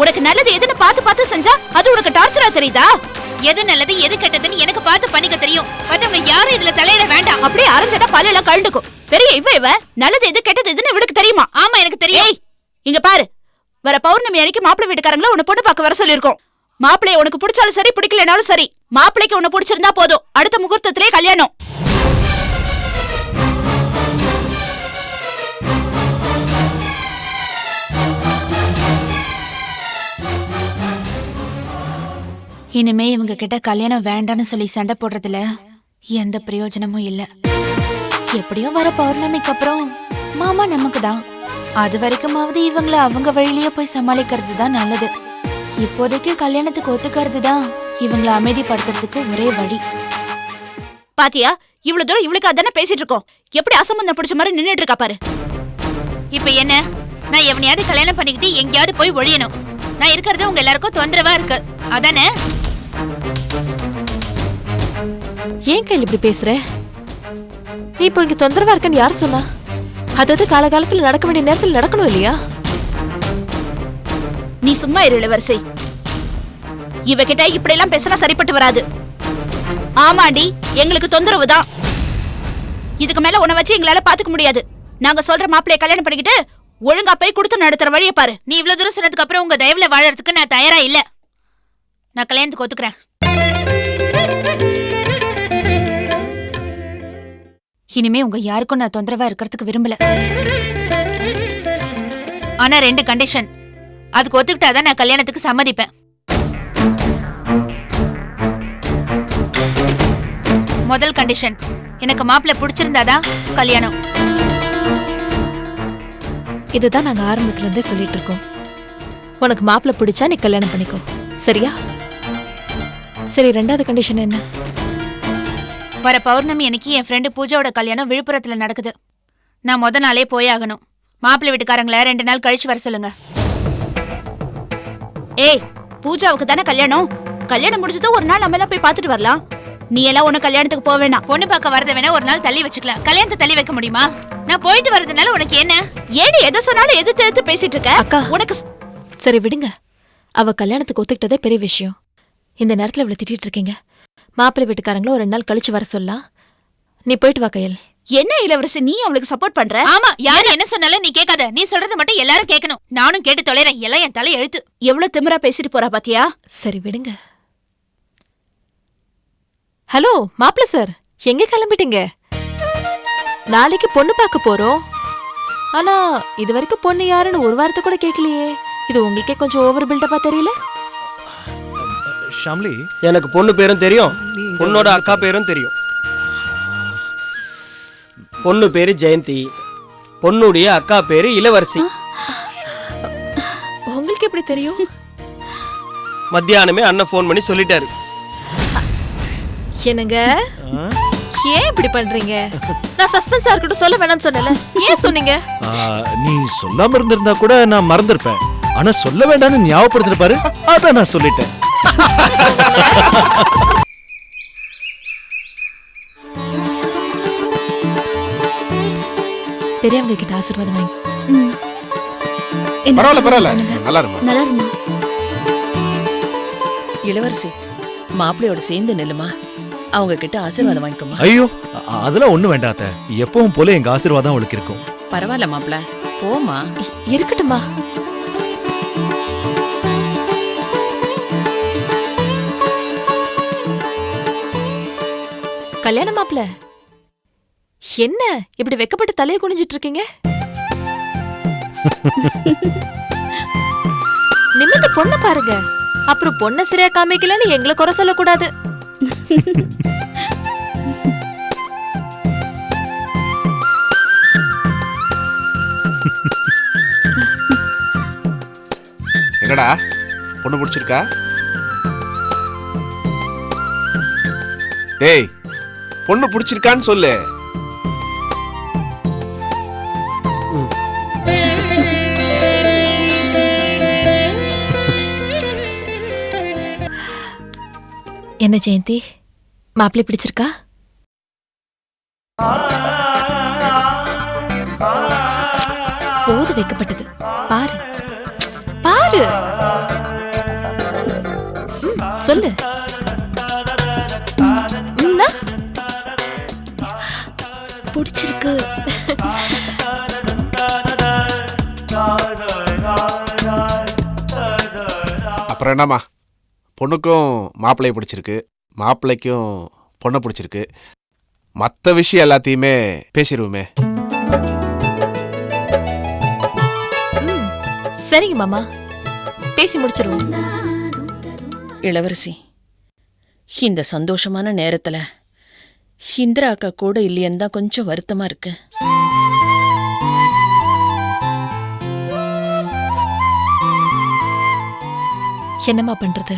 Speaker 10: உனக்கு நல்லது எதுன்னு பார்த்து பார்த்து செஞ்சா அது உனக்கு டார்ச்சரா தெரியுதா?
Speaker 2: எது நல்லது எது கெட்டதுன்னு எனக்கு பார்த்து பண்ணிக்க தெரியும். மத்தவங்க யாரும் இதுல தலையிட வேண்டாம்.
Speaker 10: அப்படியே அரைஞ்சட்டா பல்லெல்லாம் கழுந்துக்கும். பெரிய இவ நல்லது எது கெட்டது எதுன்னு இவளுக்கு தெரியுமா?
Speaker 2: ஆமா எனக்கு தெரியும்.
Speaker 10: இங்க பாரு, வர பௌர்ணமி அன்னைக்கு மாப்பிள்ளை வீட்டுக்காரங்கள உன்னை பொண்ணு பார்க்க வர சொல்லிருக்கோம். மாப்பிள்ளைய உனக்கு பிடிச்சாலும் சரி, பிடிக்கலனாலும் சரி, மாப்பிள்ளைக்கு உன்னை பிடிச்சிருந்தா போதும், அடுத்த முகூர்த்தத்திலே கல்யாணம்.
Speaker 2: இனிமே இவங்க கிட்ட கல்யாணம் வேண்டான்னு சொல்லி சண்டை போடுறதுல எந்த பிரயோஜனமும் இல்ல. எப்படியும் வர பௌர்ணமிக்கு அப்புறம் மாமா நமக்கு தான். அது வரைக்குமாவது இவங்கள அவங்க வழியிலேயே போய் சமாளிக்கிறது தான் நல்லது. இப்போதைக்கு கல்யாணத்துக்கு ஒத்துக்கிறது தான் இவங்களை அமைதிப்படுத்துறதுக்கு ஒரே வழி.
Speaker 10: பாத்தியா, இவ்வளவு தூரம் இவளுக்கு அதானே பேசிட்டு இருக்கோம். எப்படி அசம்பந்தம் பிடிச்ச மாதிரி நின்னுட்டு இருக்கா பாரு.
Speaker 2: இப்ப என்ன, நான் எவனையாவது கல்யாணம் பண்ணிக்கிட்டு எங்கேயாவது போய் ஒழியணும். நான் இருக்கிறது உங்க எல்லாருக்கும் தொந்தரவா இருக்கு, அதானே?
Speaker 6: ஏன் கையில் இப்படி பேசுற? நீ இப்போ இங்க தொந்தரவா இருக்கன்னு யார் சொன்னா? அதாவது காலகாலத்துல நடக்க வேண்டிய நேரத்தில் நடக்கணும் இல்லையா?
Speaker 3: நீ சும்மா இரு இளவரசி. இவகிட்ட இப்படி எல்லாம் பேசினா சரிப்பட்டு வராது. ஆமாண்டி, எங்களுக்கு தொந்தரவு தான். இதுக்கு மேல உன்னை வச்சு எங்களால பாத்துக்க முடியாது. நாங்க சொல்ற மாப்பிள்ளைய கல்யாணம் பண்ணிக்கிட்டு ஒழுங்கா போய் கொடுத்து நடத்துற வழியை பாரு.
Speaker 2: நீ இவ்வளவு தூரம் சொன்னதுக்கு அப்புறம் உங்க தயவுல வாழறதுக்கு நான் தயாரா இல்ல. நான் கல்யாணத்துக்கு ஒத்துக்கிறேன். இனிமே உங்க யாருக்கும் நான் தொந்தரவா இருக்கிறதுக்கு விரும்பல. ஆனா 2 கண்டிஷன். அதுக்கு ஒத்துக்கிட்டாதான் நான் கல்யாணத்துக்கு சம்மதிப்பேன். முதல் கண்டிஷன், எனக்கு மாப்பிள்ளை பிடிச்சிருந்தாதான் கல்யாணம்.
Speaker 6: இதுதான் நாங்க ஆரம்பத்துல இருந்தே சொல்லிட்டு இருக்கோம். உனக்கு மாப்பிள்ளை பிடிச்சா நீ கல்யாணம் பண்ணிக்கோ, சரியா? சரி, 2வது கண்டிஷன் என்ன?
Speaker 2: வர பௌர்ணமி எனக்கு என் ஃப்ரெண்டு பூஜாவோட கல்யாணம் விழுப்புரத்துல நடக்குது. நான் முத நாளே போயாகணும். மாப்பிள்ளை வீட்டுக்காரங்கள 2 நாள் கழிச்சு வர சொல்லுங்க.
Speaker 3: ஏய், பூஜாவுக்கு தானே கல்யாணம். கல்யாணம் முடிஞ்சதும் ஒரு நாள் நம்ம எல்லாம் போய் பாத்துட்டு வரலாம். நீ எல்லாம் ஒண்ணு கல்யாணத்துக்கு போக வேணாம்.
Speaker 2: பொண்ணு பார்க்க வரத வேணா ஒரு நாள் தள்ளி வச்சுக்கலாம். கல்யாணத்தை தள்ளி வைக்க முடியுமா? நான் போயிட்டு வரதுனால உனக்கு என்ன?
Speaker 3: ஏடி எதை சொன்னாலும் எதிர்த்து பேசிட்டு இருக்க?
Speaker 6: அக்கா,
Speaker 3: உனக்கு
Speaker 6: சரி விடுங்க. அவ கல்யாணத்துக்கு ஒத்துக்கிட்டதே பெரிய விஷயம். இந்த நேரத்துல இவ்வளவு திட்டிட்டு இருக்கீங்க. மாப்பிள்ளை வீட்டுக்காரங்களும் ஒரு 2 நாள் கழிச்சு வர சொல்லலாம். நீ போயிட்டு வா கையல்.
Speaker 3: என்ன இளவரசி, நீ அவளுக்கு சப்போர்ட் பண்ற?
Speaker 2: ஆமா, யாரு என்ன சொன்னாலும் நீ கேட்காத. நீ சொல்றது மட்டும் எல்லாரும் கேட்கணும். நானும் கேட்டு தொலைறேன். எல்லாம் என் தலை எழுத்து.
Speaker 3: எவ்வளவு திமிரா பேசிட்டு போறா பாத்தியா?
Speaker 6: சரி விடுங்க. ஹலோ மாப்பிள்ளை சார், எங்க கிளம்பிட்டீங்க? நாளைக்கு பொண்ணு பார்க்க போறோம். ஆனா இது வரைக்கும் பொண்ணு யாருன்னு ஒரு வாரத்தை கூட கேட்கலையே. இது உங்களுக்கே கொஞ்சம் ஓவர் பில்டப்பா தெரியல?
Speaker 1: ஷாம்லி,
Speaker 16: எனக்கு பொண்ணு பேரும் தெரியும், பொண்ணோட அக்கா பேரும் தெரியும். பொண்ணு பேரு ஜெயந்தி, பொண்ணுடைய அக்கா பேரு இளவரசி.
Speaker 6: உங்களுக்கு எப்படி தெரியும்?
Speaker 16: மத்தியானமே அண்ணன் ஃபோன் பண்ணி சொல்லிட்டாரு.
Speaker 6: என்னங்க, ஏன் இப்படி பண்றீங்க? நான் சஸ்பென்ஸா இருக்கட்டும் சொல்ல வேணாம்னு சொன்னல, ஏன் சொன்னீங்க?
Speaker 1: நீ சொல்லாம இருந்திருந்தா கூட நான் மறந்திருப்பேன். ஆனா சொல்ல வேண்டாம்னு ஞாபகப்படுத்திட்டு பாரு, அதான் நான் சொல்லிட்டேன்.
Speaker 6: பெரியவங்க கிட்ட ஆசீர்வாதம் வாங்கி.
Speaker 15: பரவாயில்ல, நல்லா இருமா.
Speaker 13: நல்லா இருமா.
Speaker 4: இளவரசி, மாப்பிள்ளையோட சேர்ந்து நில்லுமா. அவங்க கிட்ட ஆசீர்வாதம் வாங்கிக்கோமா.
Speaker 1: ஐயோ, அதெல்லாம் ஒண்ணு வேண்டாத்த. எப்பவும் போல எங்க ஆசீர்வாதம் அவளுக்கு இருக்கும்.
Speaker 4: பரவாயில்ல மாப்பிள்ள, போமா.
Speaker 6: இருக்கட்டுமா. கல்யாண மாப்பிள்ள, என்ன இப்படி வெக்கப்பட்டு தலையை குனிஞ்சிட்டு இருக்கீங்க? நிமிர்ந்து பொண்ணை பாருங்க. அப்புறம் பொண்ணை சரியா காமிக்கலன்னு எங்களை குறை சொல்லக்கூடாது.
Speaker 15: என்னடா பொண்ணு பிடிச்சிருக்கா? டேய், பொண்ணு பிடிச்சிருக்கான்னு சொல்லு.
Speaker 6: என்ன ஜெயந்தி, மாப்பிள்ளை பிடிச்சிருக்கா? போது வைக்கப்பட்டது. பாரு பாரு, சொல்லு. பிடிச்சிருக்கு.
Speaker 15: அப்புறம் என்னம்மா, பொண்ணுக்கும் மாப்பிள்ளையை பிடிச்சிருக்கு, மாப்பிள்ளைக்கும் பொண்ணை பிடிச்சிருக்கு. மற்ற விஷயம் எல்லாத்தையுமே பேசிடுவோமே.
Speaker 6: சரிங்க மாமா, பேசி முடிச்சிருவோம்.
Speaker 4: இளவரசி, இந்த சந்தோஷமான நேரத்துல இந்திரா அக்கா கூட இல்லையன்னு தான் கொஞ்சம் வருத்தமா இருக்கு.
Speaker 6: என்னம்மா பண்றது?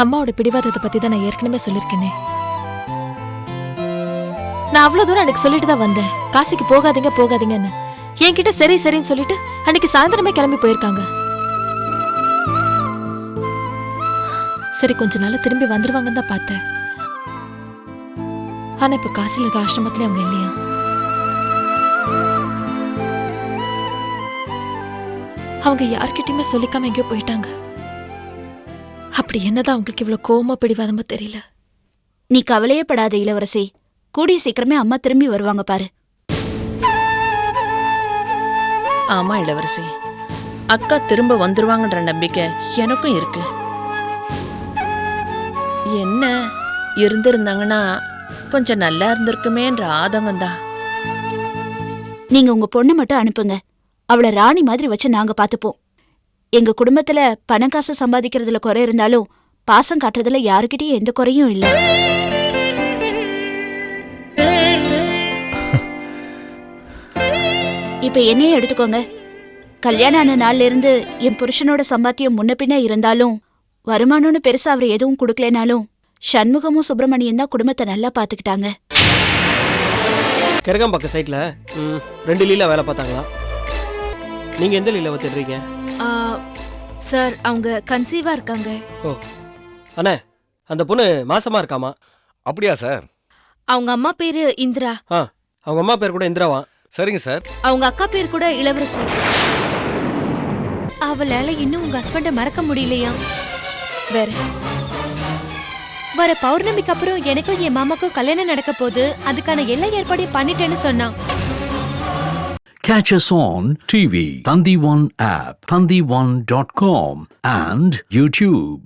Speaker 6: அம்மாவோட பிடிவாதத்தை பத்தி தான் நான் ஏற்கனவே சொல்லிருக்கேனே. நான் அவ்வளவு தூரம் அன்னைக்கு சொல்லிட்டு தான் வந்தேன், காசிக்கு போகாதீங்க போகாதீங்கன்னு. என்கிட்ட சரி சரின்னு சொல்லிட்டு அன்னைக்கு சாயந்தரமே கிளம்பி போயிருக்காங்க. சரி கொஞ்ச நாள் திரும்பி வந்துருவாங்கன்னு தான் பார்த்தேன். ஆனா இப்ப காசில இருக்க ஆசிரமத்துல அவங்க இல்லையா? அவங்க யார்கிட்டயுமே சொல்லிக்காம எங்கேயோ போயிட்டாங்க. அப்படி என்னதான் அவங்களுக்கு இவ்வளவு கோவமா பிடிவாதமா தெரியல.
Speaker 10: நீ கவலையே படாத இளவரசி, கூடிய சீக்கிரமே அம்மா திரும்பி வருவாங்க பாரு.
Speaker 3: ஆமா இளவரசி, அக்கா திரும்ப வந்துருவாங்கன்ற நம்பிக்கை எனக்கும் இருக்கு. என்ன இருந்திருந்தாங்கன்னா கொஞ்சம் நல்லா இருந்திருக்குமேன்ற ஆதங்கம்தான்.
Speaker 10: நீங்க உங்க பொண்ணு மட்டும் அனுப்புங்க, அவளை ராணி மாதிரி வச்சு நாங்க பாத்துப்போம். எங்க குடும்பத்துல பணம் காசு சம்பாதிக்கிறதுல குறை இருந்தாலும் பாசம் காட்டுறதுல யாருக்கிட்டயும் எந்த குறையும் இல்ல. இப்ப என்னையே எடுத்துக்கோங்க. கல்யாணம் ஆன நாள்ல இருந்து என் புருஷனோட சம்பாத்தியம் முன்ன பின்ன இருந்தாலும், வருமானம்னு பெருசா அவர் எதுவும் கொடுக்கலனாலும், சண்முகமும் சுப்பிரமணியம் தான் குடும்பத்தை நல்லா பாத்துக்கிட்டாங்க.
Speaker 16: கரகம்பாக்கம் சைட்ல 2 லீலா வேலை பார்த்தாங்களா? நீங்க எந்த லீலாவை தேடுறீங்க?
Speaker 10: சார், அவங்க கன்சீவா இருக்காங்க.
Speaker 16: ஓ அண்ணே, அந்த பொண்ணு மாசமா இருக்காமா?
Speaker 17: அப்படியா சார்?
Speaker 10: அவங்க அம்மா பேரு இந்திரா.
Speaker 16: அவங்க அம்மா பேர் கூட இந்திராவா?
Speaker 17: சரிங்க சார்.
Speaker 10: அவங்க அக்கா பேர் கூட இளவரசி. அவளால இன்னும் உங்க ஹஸ்பண்ட மறக்க முடியலையா? வேற வர பௌர்ணமிக்கு அப்புறம் எனக்கும் என் மாமாக்கும் கல்யாணம் நடக்க போது, அதுக்கான எல்லா ஏற்பாடையும் பண்ணிட்டேன்னு சொன்னான்.
Speaker 18: Catch us on TV, Thandivan app, thandivan.com and YouTube.